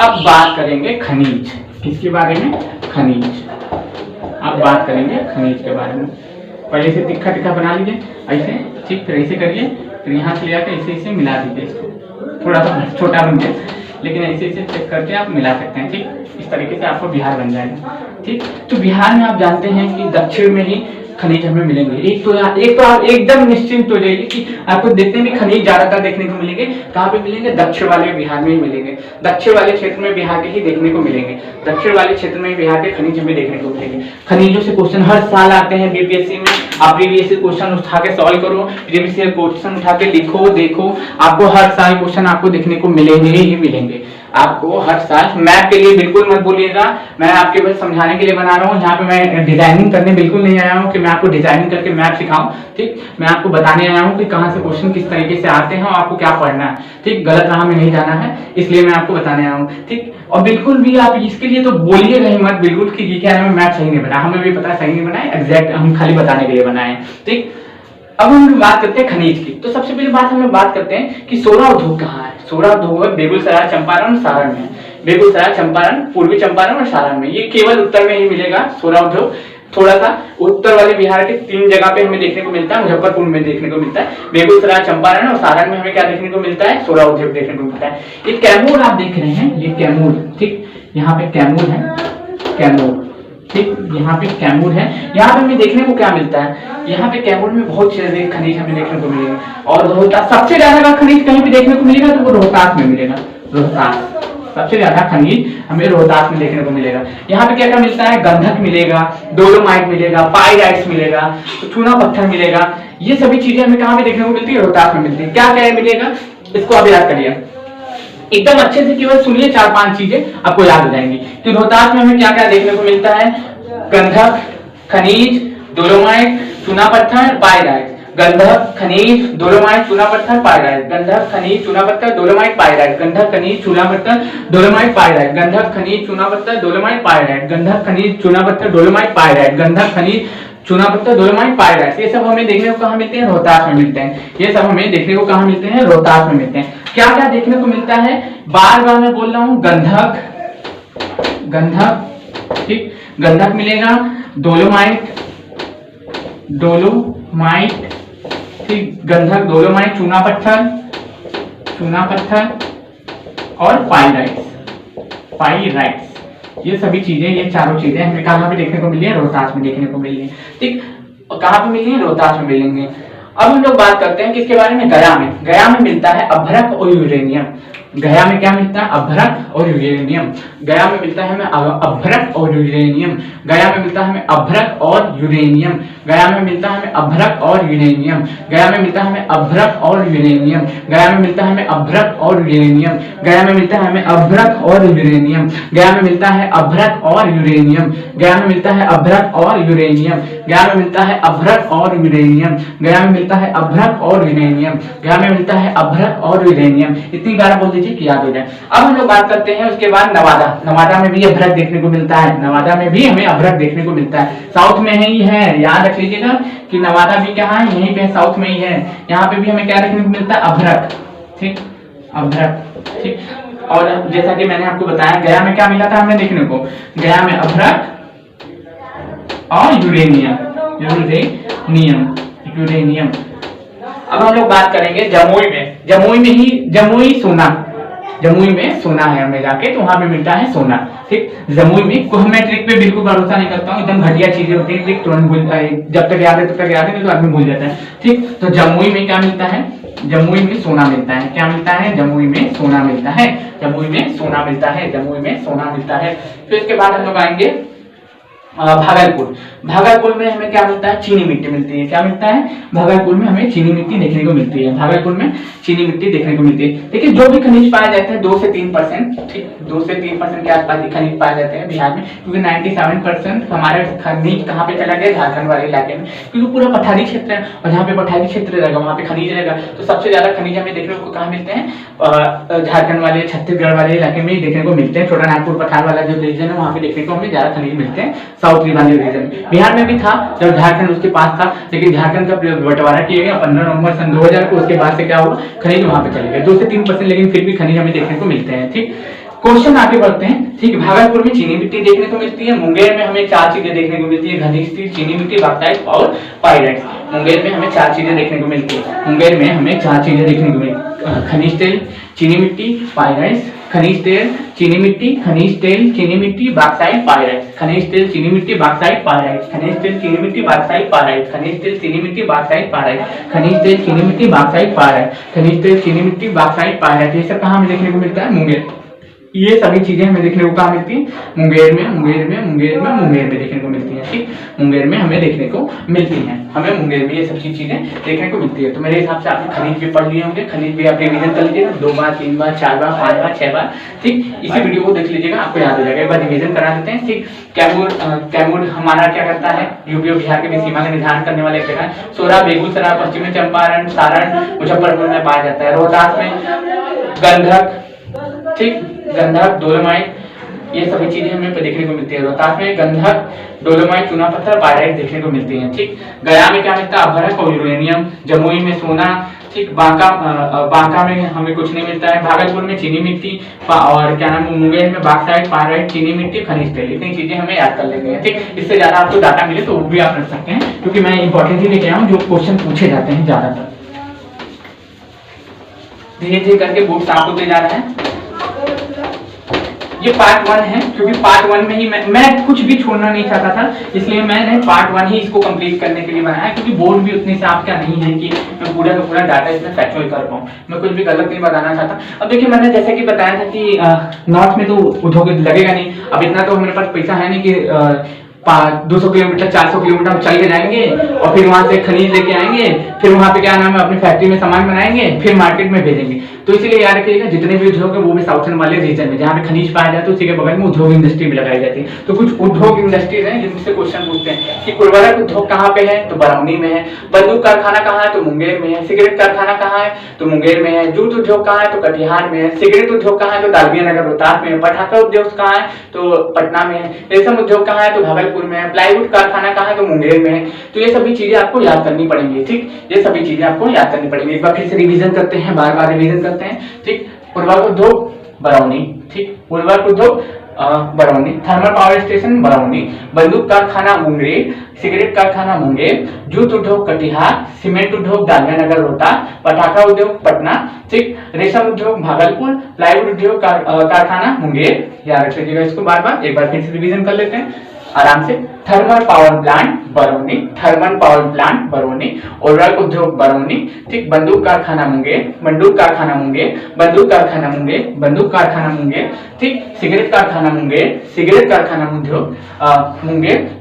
अब बात करेंगे खनिज, किसके बारे में, खनिज। अब बात करेंगे खनिज के बारे में। पहले से तिखा तिखा बना लीजिए ऐसे, ठीक, फिर ऐसे करिए, फिर यहाँ से लेकर ऐसे ऐसे मिला दीजिए इसको, थोड़ा सा छोटा बन गया लेकिन ऐसे ऐसे चेक करके आप मिला सकते हैं, ठीक। इस तरीके से आपको बिहार बन जाएगा, ठीक। तो बिहार में आप जानते हैं कि दक्षिण में ही खनिज हमें मिलेंगे। एक तो आप एकदम निश्चिंत हो जाइए कि आपको देखने में खनिज ज्यादातर देखने को मिलेंगे। कहाँ पे मिलेंगे, दक्षिण वाले बिहार में ही मिलेंगे, दक्षिण वाले क्षेत्र में बिहार के ही देखने को मिलेंगे, दक्षिण वाले क्षेत्र में बिहार के खनिज हमें देखने को मिलेंगे। खनिजों से क्वेश्चन हर साल आते हैं बीपीएससी में, आप प्रीवियस क्वेश्चन उठा के सॉल्व करो, प्रीवियस क्वेश्चन उठा के लिखो, देखो, आपको हर साल क्वेश्चन आपको देखने को मिलेंगे ही मिलेंगे, आपको हर साल। मैथ के लिए बिल्कुल मत बोलिएगा, मैं आपके बस समझाने के लिए बना रहा हूँ, यहाँ पे मैं डिजाइनिंग करने बिल्कुल नहीं आया हूँ कि मैं आपको डिजाइनिंग करके मैथ सिखाऊं, ठीक। मैं आपको बताने आया हूँ कि कहाँ से क्वेश्चन किस तरीके से आते हैं और आपको क्या पढ़ना है, ठीक। गलत राह में नहीं जाना है, इसलिए मैं आपको बताने आया हूँ, ठीक। और बिल्कुल भी आप इसके लिए तो बोलिएगा ही मत बिल्कुल कि क्या है मैथ सही नहीं बना, हमें भी पता सही नहीं बनाए, एग्जैक्ट हम खाली बताने के लिए बनाए, ठीक। अब हम बात करते हैं खनिज की। तो सबसे पहले बात हम बात करते हैं कि सोडा उद्योग कहाँ है। सोडा उद्योग बेगूसराय, चंपारण, सारण में। बेगूसराय, चंपारण, पूर्वी चंपारण और सारण में, ये केवल उत्तर में ही मिलेगा सोडा उद्योग। थोड़ा सा उत्तर वाले बिहार के 3 जगह पे हमें देखने को मिलता है, मुजफ्फरपुर में देखने को मिलता है, बेगूसराय, चंपारण और सारण में हमें क्या देखने को मिलता है, सोडा उद्योग देखने को मिलता है। ये कैमूर आप देख रहे हैं, ये कैमूर, ठीक, यहाँ पे कैमूर है, कैमूर, ठीक, यहाँ पे कैमूर है। यहाँ पे हमें देखने को क्या मिलता है, यहाँ पे कैमूर में बहुत सारे खनिज हमें देखने को मिलेगा। और रोहतास सबसे ज्यादा का खनिज कहीं भी देखने को मिलेगा तो वो रोहतास में मिलेगा। रोहतास सबसे ज्यादा खनिज हमें रोहतास में देखने को मिलेगा। यहाँ पे क्या क्या मिलता है, गंधक मिलेगा, डोलोमाइट मिलेगा, पाइराइट्स मिलेगा, चूना पत्थर मिलेगा। ये सभी चीजें हमें कहाँ पे देखने को मिलती है, रोहतास में मिलती है। क्या क्या मिलेगा इसको आप याद करिए एकदम अच्छे से, केवल सुनिए 4-5 चीजें आपको याद हो जाएंगी। तो रोहतास में हमें क्या क्या देखने को मिलता है, गंधक, खनिज, डोलोमाइट, चूना पत्थर, पाइराइट। गंधक, खनिज, डोलोमाइट, चूना पत्थर, पाइराइट। गंधक, खनिज, चूना पत्थर, डोलोमाइट, पाइराइट। गंधक, खनिज, चूना पत्थर, डोलोमाइट, पाइराइट। गंधक, खनिज, चूना पत्थर, डोलोमाइट, पाइराइट। गंधक, खनिज, चूना पत्थर, डोलोमाइट, पाइराइट। गंधक, खनिज, चूना पत्थर, डोलोमाइट, पाइराइट। ये सब हमें देखने को कहाँ मिलते हैं, रोहतास में मिलते हैं। ये सब हमें देखने को कहाँ मिलते हैं, रोहतास में मिलते हैं। क्या क्या देखने को मिलता है, बार बार मैं बोल रहा हूँ, गंधक, गंधक, ठीक, गंधक मिलेगा, डोलोमाइट, डोलोमाइट, ठीक, गंधक, डोलोमाइट, चूना पत्थर, चूना पत्थर और पाइराइट, पाइराइट। ये सभी चीजें, ये चारों चीजें हमें कहाँ पे देखने को मिली है, रोहतास में देखने को मिली है। ठीक, कहाँ पे मिली है, रोहतास में मिलेंगे। अब हम लोग बात करते हैं किसके बारे में, गया में। गया में मिलता है अभ्रक और यूरेनियम। गया में क्या मिलता है, अभ्रक और यूरेनियम। गया में मिलता है हमें अभ्रक और यूरेनियम। गया में मिलता है हमें अभ्रक और यूरेनियम। गया में मिलता है हमें अभ्रक और यूरेनियम। गया में मिलता है हमें अभ्रक और यूरेनियम। गया में मिलता है हमें अभ्रक और यूरेनियम। गया में मिलता है हमें अभ्रक और यूरेनियम। गया में मिलता है अभ्रक और यूरेनियम। गया में मिलता है अभ्रक और यूरेनियम। गया में मिलता है अभ्रक और यूरेनियम। गया में मिलता है अभ्रक और यूरेनियम। गया में मिलता है अभ्रक और यूरेनियम। इतनी बार बोल दीजिए कि याद हो जाए। अब हम लोग बात करते हैं उसके बाद नवादा। नवादा में भी अभ्रक देखने को मिलता है। नवादा में भी हमें अभ्रक देखने को मिलता है। साउथ में ही है, याद रख लीजिएगा कि नवादा भी कहाँ है, यहीं पे साउथ में ही है। यहाँ पे भी हमें क्या देखने को मिलता है, अभ्रक, ठीक, अभ्रक, ठीक। और जैसा कि मैंने आपको बताया, गया में क्या मिला था हमें देखने को, गया में अभ्रक और यूरेनियम, यूरेनियम, यूरेनियम। अब हम लोग बात करेंगे जमुई में। जमुई में ही, जमुई सोना, जमुई में सोना है, हमें जाके तो वहां पे मिलता है सोना, ठीक। जमुई में को मैं ट्रिक पे बिल्कुल भरोसा नहीं करता हूँ, एकदम घटिया चीजें होती है, ट्रिक तुरंत भूल, जब तक याद है तब तक याद है, नहीं तो आदमी भूल जाता है, ठीक। तो जमुई में क्या मिलता है, जमुई में सोना मिलता है। क्या मिलता है, जमुई में सोना मिलता है। जमुई में सोना मिलता है, जमुई में सोना मिलता है। फिर इसके बाद हम लोग आएंगे भागलपुर। भागलपुर में हमें क्या मिलता है, चीनी मिट्टी मिलती है। क्या मिलता है, भागलपुर में हमें चीनी मिट्टी देखने को मिलती है। भागलपुर में चीनी मिट्टी देखने को मिलती है। देखिए जो भी खनिज पाए जाते हैं 2 से 3%, ठीक, 2 से 3% के आसपास खनिज पाए जाते हैं बिहार में, क्योंकि 97% हमारे खनिज कहाँ पे चला गया, झारखंड वाले इलाके में, क्योंकि पूरा पठारी क्षेत्र है और जहाँ पे पठारी क्षेत्र रहेगा वहाँ पे खनिज रहेगा। तो सबसे ज्यादा खनिज हमें देखने को कहाँ मिलते हैं, झारखंड वाले, छत्तीसगढ़ वाले इलाके में देखने को मिलते हैं। छोटा नागपुर पठार वाला जो रीजन है वहाँ पे देखने को हमें ज्यादा खनिज मिलते हैं, साउथ वाले रीजन। बिहार में भी था जब झारखंड उसके पास था, लेकिन झारखंड का बंटवारा किया गया 15 नवंबर सन 2000 को। उसके बाद से क्या हुआ, खनिज वहां पे चले गए 2 से 3%, लेकिन फिर भी खनिज हमें देखने को मिलते हैं, ठीक। क्वेश्चन आगे बढ़ते हैं, ठीक। भागलपुर में चीनी मिट्टी देखने को मिलती है। मुंगेर में हमें 4 चीजें देखने को मिलती है, खनिज स्टील, चीनी मिट्टी, बॉक्साइट और पाइराइट। मुंगेर में हमें 4 चीजें देखने को मिलती है। मुंगेर में हमें 4 चीजें देखने को मिलती है, खनिज तेल, चीनी मिट्टी, पाइराइट। खनिज तेल, चीनी मिट्टी, खनिज तेल, चीनी मिट्टी, बॉक्साइट, पाइराइट। खनिज तेल, चीनी मिट्टी, बॉक्साइट, पाइराइट। खनिज तेल, चीनी मिट्टी, बॉक्साइट, पाइराइट। खनिज तेल, चीनी मिट्टी, बॉक्साइट, पाइराइट। खनिज तेल, चीनी मिट्टी, बॉक्साइट, पाइराइट। खनिज तेल, चीनी मिट्टी, बॉक्साइट, पाइराइट। ये सब कहाँ हमें देखने को मिलता है, मुंगेर। ये सभी चीजें हमें देखने को कहाँ मिलती है, मुंगेर में, मुंगेर में, मुंगेर में, मुंगेर में देखने को मिलती है, ठीक। मुंगेर में हमें देखने को मिलती हैं, हमें मुंगेर में ये सब चीजें देखने को मिलती है। तो मेरे हिसाब से आपने खनिज भी पढ़ लिए होंगे, खनिज भी आप रिवीजन कर लीजिएगा 2 बार, 3 बार, 4 बार, 5 बार, 6 बार, ठीक। इसी वीडियो को देख लीजिएगा, आपको याद हो जाएगा। एक बार रिवीजन करा देते हैं, ठीक। कैमूर हमारा क्या करता है, यूपी और बिहार के सीमा का निर्धारण करने वाले जगह। सोरा बेगूसराय, पश्चिमी चंपारण, सारण, मुजफ्फरपुर में पाया जाता है। रोहतास में गंधक, ठीक, गंधक, डोलोमाइट, ये सभी चीजें हमें देखने को मिलती है। रोहतास में गंधक, डोलोमाइट, चूना पत्थर, पाइराइट देखने को मिलती है, ठीक। गया में क्या मिलता है, अभ्रक और यूरेनियम। जमुई में सोना, ठीक। बांका में हमें कुछ नहीं मिलता है। भागलपुर में चीनी मिट्टी और क्या नाम, मुंगेर में बॉक्साइट, पाइराइट, चीनी मिट्टी, खनिज तेल। इतनी चीजें हमें याद कर लेंगे, ठीक। इससे ज्यादा आपको डाटा मिले तो वो भी आप रख सकते हैं, क्योंकि मैं इंपॉर्टेंट ही लेके आया हूँ जो क्वेश्चन पूछे जाते हैं ज्यादातर। धीरे धीरे करके बुक साफ होते जा रहा है। ये पार्ट 1 है, क्योंकि पार्ट 1 में ही मैं कुछ भी छोड़ना नहीं चाहता था, इसलिए मैंने पार्ट 1 ही इसको कंप्लीट करने के लिए बनाया, क्योंकि बोर्ड भी उतने से आपका नहीं है कि मैं पूरा का पूरा डाटा इसमें फैक्चुअल कर पाऊँ, मैं कुछ भी गलत नहीं बताना चाहता। अब देखिए मैंने जैसे कि बताया था कि नॉर्थ में तो उद्योग लगेगा नहीं, अब इतना तो मेरे पास पैसा है नहीं कि 200 किलोमीटर 400 किलोमीटर चल के जाएंगे और फिर वहां से खनिज लेके आएंगे, फिर वहां पे क्या नाम है अपनी फैक्ट्री में सामान बनाएंगे, फिर मार्केट में भेजेंगे। तो इसीलिए याद रखिएगा जितने भी उद्योग है वो भी साउथर्न वाले रीजन में जहाँ पे खनिज पाया जाता है उसी के बगल में उद्योग इंडस्ट्री भी लगाई जाती है। तो कुछ उद्योग इंडस्ट्रीज हैं जिनसे क्वेश्चन पूछते हैं कि उर्वरक उद्योग कहाँ पे है, तो बरौनी में है। बंदूक कारखाना कहाँ है, तो मुंगेर में है। सिगरेट कारखाना कहाँ है, तो मुंगेर में है। जूट उद्योग कहाँ है, तो कटिहार में है। सिगरेट उद्योग कहाँ है, तो डालमिया नगर रोहतास में है। पटाखा उद्योग कहाँ है, तो पटना में है। रेशम उद्योग कहाँ है, तो भागलपुर में है। प्लाईवुड कारखाना कहाँ है, तो मुंगेर में है। तो ये सभी चीजें आपको याद करनी पड़ेंगी, ठीक, ये सभी चीजें आपको याद करनी पड़ेंगी। एक बार फिर से रिवीजन करते हैं, बार बार रिवीजन करते हैं, ठीक। उर्वरक उद्योग बरौनी, ठीक, उर्वरक उद्योग Barauni. Thermal power station Barauni. बंदूक कारखाना मुंगेर। सिगरेट कारखाना मुंगेर। जूट उद्योग कटिहार। सीमेंट उद्योग डालमिया नगर रोहतास। पटाखा उद्योग पटना, ठीक। रेशम उद्योग भागलपुर। प्लाईवुड उद्योग कारखाना मुंगेर। याद रख लीजिएगा इसको बार बार, एक बार फिर से रिवीजन कर लेते हैं आराम से। Thermal power plant Barauni. Thermal power plant Barauni. उर्वरक उद्योग बरौनी, ठीक। बंदूक कारखाना मुंगेर। बंदूक कारखाना मुंगेर। बंदूक कारखाना मुंगेर। बंदूक कारखाना मुंगेर, ठीक। सिगरेट कारखाना मुंगेर। सिगरेट कारखाना उद्योग मुंगेर।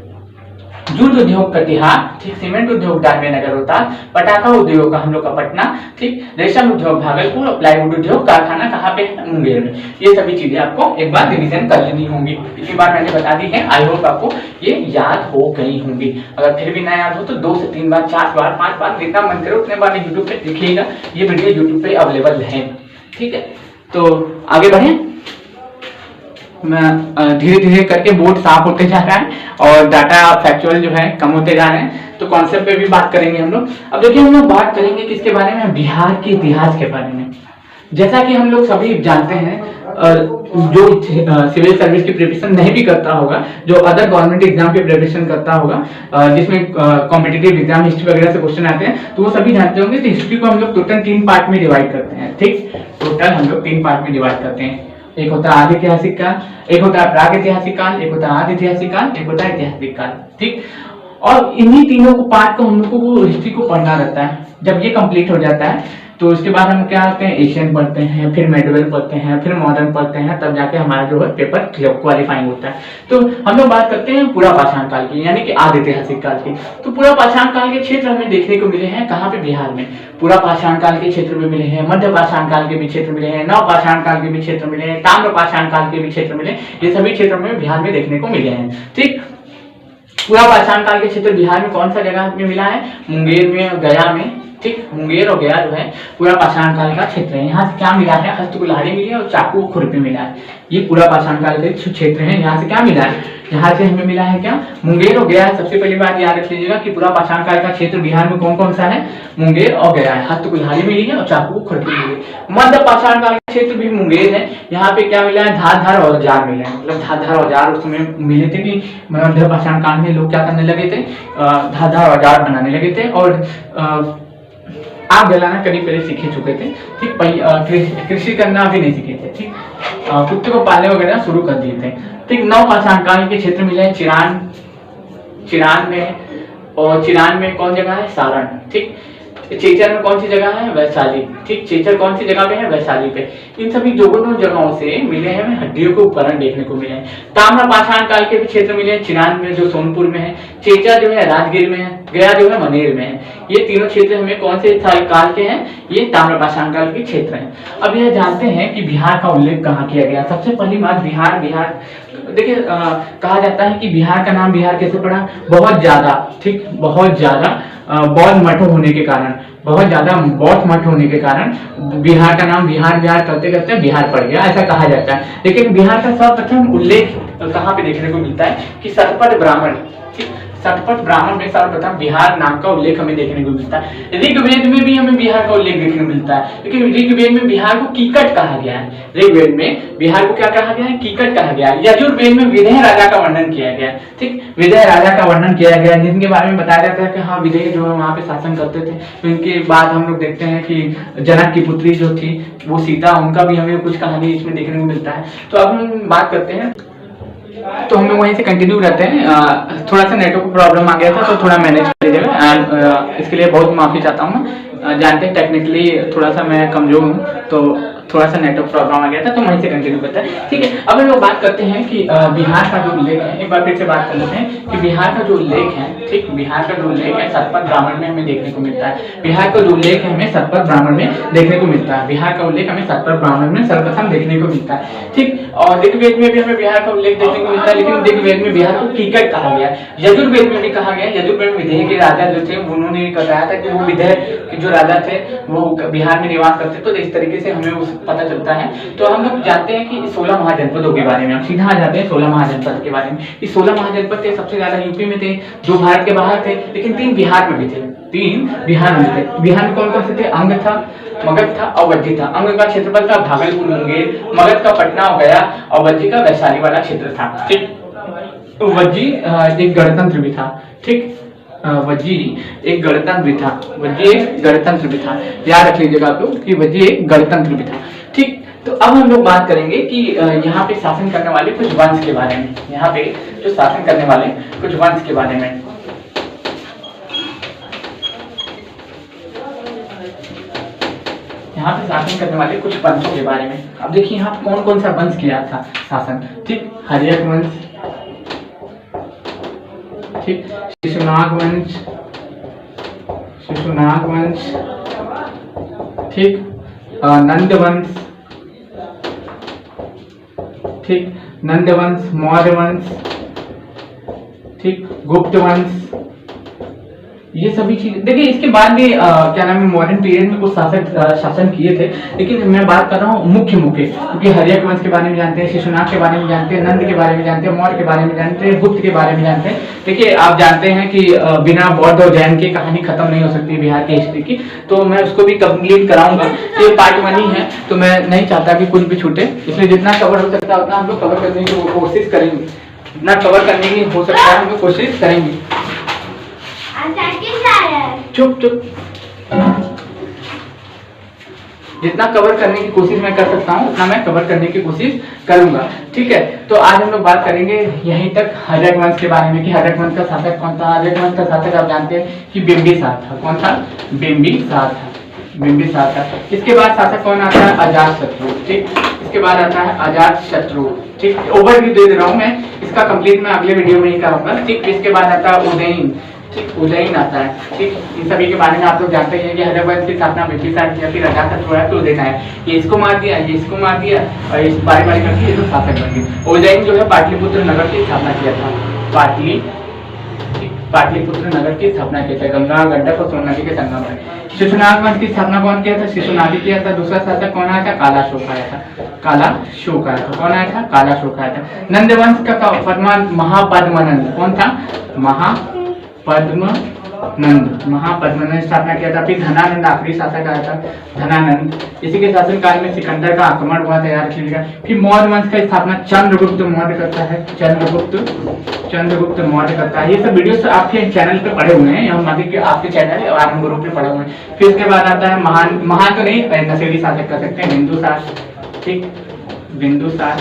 जूट उद्योग कटिहार, ठीक। सीमेंट उद्योग डालमिया नगर रोहतास। पटाखा उद्योग का हम लोग का पटना, ठीक। रेशम उद्योग भागलपुर और प्लाईवुड उद्योग कारखाना कहाँ पे है, मुंगेर में। ये सभी चीजें आपको एक बार रिवीजन कर लेनी होंगी, पिछली बार मैंने बता दी है। आई होप आपको ये याद हो गई होंगी। अगर फिर भी ना याद हो तो 2 से 3 बार, 4 बार, 5 बार, जितना मन करे उतने बार यूट्यूब पे देखिएगा। ये वीडियो यूट्यूब पे अवेलेबल है, ठीक है। तो आगे बढ़े, धीरे धीरे करके बोर्ड साफ होते जा रहा है और डाटा फैक्चुअल जो है कम होते जा रहे हैं, तो कॉन्सेप्ट पे भी बात करेंगे हम लोग। अब देखिए हम लोग बात करेंगे किसके बारे में, बिहार के इतिहास के बारे में। जैसा कि हम लोग सभी जानते हैं, जो सिविल सर्विस की प्रिपरेशन नहीं भी करता होगा, जो अदर गवर्नमेंट एग्जाम की प्रिपरेशन करता होगा, जिसमें कॉम्पिटिटिव एग्जाम हिस्ट्री वगैरह से क्वेश्चन आते हैं, तो वो सभी जानते होंगे। तो हिस्ट्री को हम लोग टोटल 3 पार्ट में डिवाइड करते हैं, ठीक। टोटल हम लोग 3 पार्ट में डिवाइड करते हैं। एक होता है आदि ऐतिहासिक काल, एक होता है प्राग ऐतिहासिक काल, एक होता है आदि ऐतिहासिक काल, एक होता है ऐतिहासिक काल, ठीक। और इन्हीं तीनों को पार्ट को हम लोगों को हिस्ट्री को पढ़ना रहता है। जब ये कंप्लीट हो जाता है तो उसके बाद हम क्या करते हैं, एशियन पढ़ते हैं, फिर मेडिवल पढ़ते हैं, फिर मॉडर्न पढ़ते हैं, तब जाके हमारा जो है पेपर क्वालिफाइंग होता है। तो हम लोग बात करते हैं पूरा पाषाण काल की, यानी कि आदि ऐतिहासिक काल की। तो पूरा पाषाण काल के क्षेत्र हमें देखने को मिले हैं कहाँ पे, बिहार में। पूरा पाषाण काल के क्षेत्र में मिले हैं, मध्य पाषाण काल के भी क्षेत्र मिले हैं, नव पाषाण काल के भी क्षेत्र मिले हैं, ताम्र पाषाण काल के भी क्षेत्र मिले। ये सभी क्षेत्र में बिहार में देखने को मिले हैं, ठीक। पूरा पाषाण काल के क्षेत्र बिहार में कौन सा जगह में मिला है, मुंगेर में और गया में, ठीक। मुंगेर और गया जो है पूरा पाषाण काल का क्षेत्र है। यहाँ से क्या मिला है, हस्तकुल्हाड़ी मिली है और चाकू खुरपी मिला है। ये पूरा पाषाण काल के क्षेत्र है। यहाँ से क्या मिला है, यहाँ से हमें मिला है क्या, मुंगेर और गया। सबसे पहली बात याद रख लीजिएगा कि पूरा पाषाण काल का क्षेत्र बिहार में कौन कौन सा है, मुंगेर और गया है। हस्तकुल्हाड़ी मिली है और चाकू खुरपी मिली है। मध्य पाषाण काल का क्षेत्र भी मुंगेर है। यहाँ पे क्या मिला है, धार औजार मिले हैं। मतलब धार औजार उस समय मिले थे कि मध्य पाषाण काल में लोग क्या करने लगे थे, धार औजार बनाने लगे थे और आग जलाना करीब पहले सीखे चुके थे, ठीक। कृषि करना भी नहीं सीखे थे, ठीक। कुत्ते को पालने वगैरह शुरू कर दिए थे, ठीक। नव पाषाण काल के क्षेत्र मिले हैं चिरान में, और चिरान में कौन जगह है, सारण, ठीक। चेचर में कौन सी जगह है, वैशाली, ठीक। चेचर कौन सी जगह पे है, वैशाली पे। इन सभी दोनों जगहों से मिले हैं हमें हड्डियों के उपकरण देखने को मिले हैं। ताम्र पाषाण काल के भी क्षेत्र मिले हैं, चिरान में जो सोनपुर में है, चेचर जो है राजगीर में है, गया जो है मनेर में है। ये तीनों क्षेत्र हमें कौन से काल के हैं, ये ताम्र पाषाण काल के क्षेत्र हैं। अब यह जानते हैं कि बिहार का उल्लेख कहाँ किया गया। सबसे पहली बात, बिहार देखिए कहा जाता है कि बिहार का नाम बिहार कैसे पड़ा, बहुत ज्यादा, ठीक, बहुत ज्यादा बौद्ध मठ होने के कारण, बहुत ज्यादा बौद्ध मठ होने के कारण बिहार का नाम बिहार करते करते बिहार पड़ गया, ऐसा कहा जाता है। लेकिन बिहार का सर्वप्रथम उल्लेख कहाँ पे देखने को मिलता है कि सतपथ ब्राह्मण, सतपथ ब्राह्मण में सर्वप्रथम बिहार नाम का उल्लेख हमें देखने को मिलता है। ऋग्वेद में भी हमें बिहार का उल्लेख देखने को मिलता है, लेकिन ऋग्वेद में बिहार को कीकट कहा गया है। ऋग्वेद में बिहार को क्या कहा गया है? कीकट कहा गया है। यजुर्वेद में विदेह राजा का वर्णन किया गया है। ठीक, विदेह राजा का वर्णन किया गया है, जिनके बारे में बताया जाता है कि हाँ विदेह जो है वहां पे शासन करते थे। तो इनके बाद हम लोग देखते हैं कि जनक की पुत्री जो थी वो सीता, उनका भी हमें कुछ कहानी इसमें देखने को मिलता है। तो अब हम बात करते हैं, तो हम लोग वहीं से कंटिन्यू रहते हैं। थोड़ा सा नेटवर्क प्रॉब्लम आ गया था तो थोड़ा मैनेज कर लीजिएगा, एंड इसके लिए बहुत माफी चाहता हूँ मैं। जानते हैं टेक्निकली थोड़ा सा मैं कमजोर हूँ, तो थोड़ा सा नेटवर्क प्रॉब्लम आ गया था, तो वहीं से कंटिन्यू करते हैं। ठीक है, अब हम लोग बात करते हैं कि बिहार का जो उल्लेख है, एक बार फिर से बात कर लेते हैं कि बिहार का जो उल्लेख है, ठीक, बिहार का जो उल्लेख है सतपथ ब्राह्मण में हमें देखने को मिलता है। बिहार का जो उल्लेख है हमें सतपथ ब्राह्मण में देखने को मिलता है। बिहार का उल्लेख हमें सतपथ ब्राह्मण में सर्वप्रथम देखने को मिलता है। ठीक, और ऋग्वेद में भी हमें बिहार का उल्लेख देखने को मिलता है, लेकिन ऋग्वेद में बिहार को कीकट कहा गया है। यजुर्वेद में भी कहा गया, यजुर्वेद में विदेह के राजा जो थे उन्होंने बताया था कि वो विदेह के जो राजा थे वो बिहार में निवास करते, तो इस तरीके से हमें पता चलता है। तो हम लोग जानते हैं कि 16 महाजनपदों के बारे में, हम सीधा आ जाते हैं 16 महाजनपद के बारे में। इस 16 महाजनपद थे, सबसे ज्यादा यूपी में थे, 2 भारत के बाहर थे, लेकिन 3 बिहार में भी थे। 3 बिहार में थे। बिहार में कौन कौन से थे? अंग था, मगध था और वज्जी था। अंग का क्षेत्रफल था भागलपुर मुंगेर, मगध का पटना हो गया और वज्जी का वैशाली वाला क्षेत्र था। ठीक, तो वज्जी एक गणतंत्र भी था। ठीक, वज्जी एक गणतंत्र भी था, वज्जी एक गणतंत्र भी था, याद रख लीजिएगा आप लोग कि वज्जी एक गणतंत्र भी था। ठीक, तो अब हम लोग बात करेंगे कि यहाँ पे शासन करने वाले कुछ वंश के बारे में, यहाँ पे जो शासन करने वाले कुछ वंश के बारे में। यहाँ पे शासन करने वाले कुछ वंशों के बारे में। अब देखिए यहाँ कौन कौन सा वंश किया था शासन। ठीक, हर्यक वंश, ठीक, शिशुनाग वंश, शिशुनाग वंश, ठीक, नंद वंश, ठीक, नंद वंश, मौर्य वंश, ठीक, गुप्त वंश, ये सभी चीज। देखिए इसके बाद भी क्या नाम है, मॉडर्न पीरियड में कुछ शासन किए थे, लेकिन मैं बात कर रहा हूँ मुख्य मुख्य, क्योंकि हर्यक वंश के बारे में जानते हैं, शिशुनाग के बारे में जानते हैं, नंद के बारे में जानते हैं, मौर्य के बारे में जानते हैं, गुप्त के बारे में जानते हैं। देखिए आप जानते हैं कि बिना बौद्ध और जैन की कहानी खत्म नहीं हो सकती बिहार की हिस्ट्री की, तो मैं उसको भी कंप्लीट कराऊंगा। ये पार्ट 1 ही है, तो मैं नहीं चाहता कि कुछ भी छूटे, इसलिए जितना कवर हो सकता है उतना हम लोग कवर करने की कोशिश करेंगे, जितना कवर करने की हो सकता है हम लोग कोशिश करेंगे। चुप चुप, जितना कवर करने की कोशिश मैं कर सकता हूँ उतना मैं कवर करने की कोशिश करूंगा। ठीक है, तो आज हम लोग बात करेंगे यहीं तक हर्यक वंश के बारे में कि हर्यक वंश का शासक कौन था। हर्यक वंश का शासक आप जानते हैं कि बिंबिसार था। कौन था? बिंबिसार था, बिंबिसार था। इसके बाद शासक कौन आता है? अजातशत्रु। ठीक, इसके बाद आता है अजातशत्रु। ठीक, ओवरव्यू दे रहा हूँ मैं, इसका कंप्लीट मैं अगले वीडियो में ही करूंगा। ठीक, इसके बाद आता है उदयन। ठीक, उदयन आता है। ठीक, इन सभी के बारे में आप लोग जानते हैं कि हर्यक वंश की स्थापना बिंबिसार किया, फिर अजातशत्रु है, फिर उदयन है, ये इसको मार दिया, ये इसको मार दिया, और इस बारी बारी करके ये तो शासक बन गए। उदयन जो है पाटलिपुत्र नगर की स्थापना किया था, पाटलिपुत्र नगर की स्थापना किया था, गंगा गंडक और सोन नदी के संगम में। शिशुनाग वंश की स्थापना कौन किया था? शिशुनाग किया था। दूसरा शासक कौन आया था? कालाशोक आया था, कालाशोक आया था। कौन आया था? कालाशोक आया था। नंद वंश का फरमान महापद्मनंद। कौन था? महापद्मनंद, महापद्मनंद स्थापना किया था। फिर धनानंद आखिरी शासक आया था, धनानंद। इसी के शासनकाल में सिकंदर का आक्रमण हुआ था, याद रखिएगा। फिर मौर्य वंश का स्थापना चंद्रगुप्त मौर्य करता है, चंद्रगुप्त मौर्य करता है। ये सब वीडियोस आपके चैनल पे पड़े हुए हैं, यहाँ के आपके चैनल आरंभ ग्रुप पे पड़े हुए हैं। फिर इसके बाद आता है महान तो नहीं, नशेड़ी शासक कर सकते हैं, बिंदुसार। ठीक, बिंदुसार।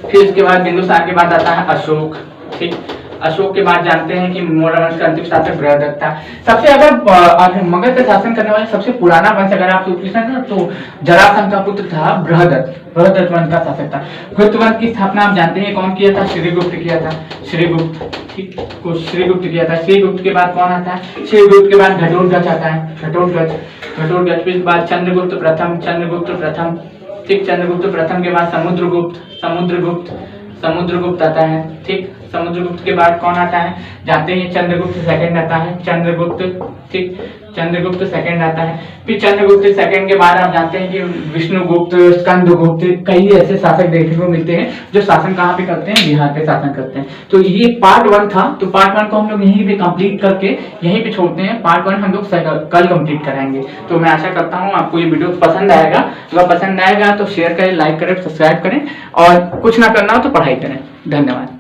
फिर इसके बाद बिंदुसार के बाद आता है अशोक। ठीक, अशोक के बाद जानते हैं कि मौर्य वंश का अंतिम शासक बृहदत्त था। सबसे अगर मगध का शासन करने वाले सबसे पुराना वंश अगर आप पूछना ना तो जरासंध का पुत्र था बृहदत्त, बृहदत्त वंश का शासक था। गुप्त वंश की स्थापना आप जानते हैं कौन किया था? श्रीगुप्त किया था, श्रीगुप्त। ठीक, को श्रीगुप्त किया था। श्रीगुप्त के बाद कौन आता है? श्रीगुप्त के बाद घटोत्कच आता है, घटोत्कच। फिर बाद चंद्रगुप्त प्रथम। ठीक, चंद्रगुप्त प्रथम के बाद समुद्रगुप्त आता है। ठीक, समुद्रगुप्त के बाद कौन आता है? जानते हैं चंद्रगुप्त सेकंड आता है, चंद्रगुप्त। ठीक, चंद्रगुप्त सेकंड आता है। फिर चंद्रगुप्त सेकंड के बाद आप जानते हैं कि विष्णुगुप्त, स्कंदगुप्त, कई ऐसे शासक देखने को मिलते हैं जो शासन कहाँ पे करते हैं, बिहार पे शासन करते हैं। तो ये पार्ट 1 था, तो पार्ट 1 को हम लोग यहीं पे कंप्लीट करके यहीं पे छोड़ते हैं। पार्ट 1 हम लोग कल कंप्लीट कराएंगे। तो मैं आशा करता हूँ आपको ये वीडियो पसंद आएगा। अगर पसंद आएगा तो शेयर करें, लाइक करें, सब्सक्राइब करें, और कुछ ना करना हो तो पढ़ाई करें। धन्यवाद।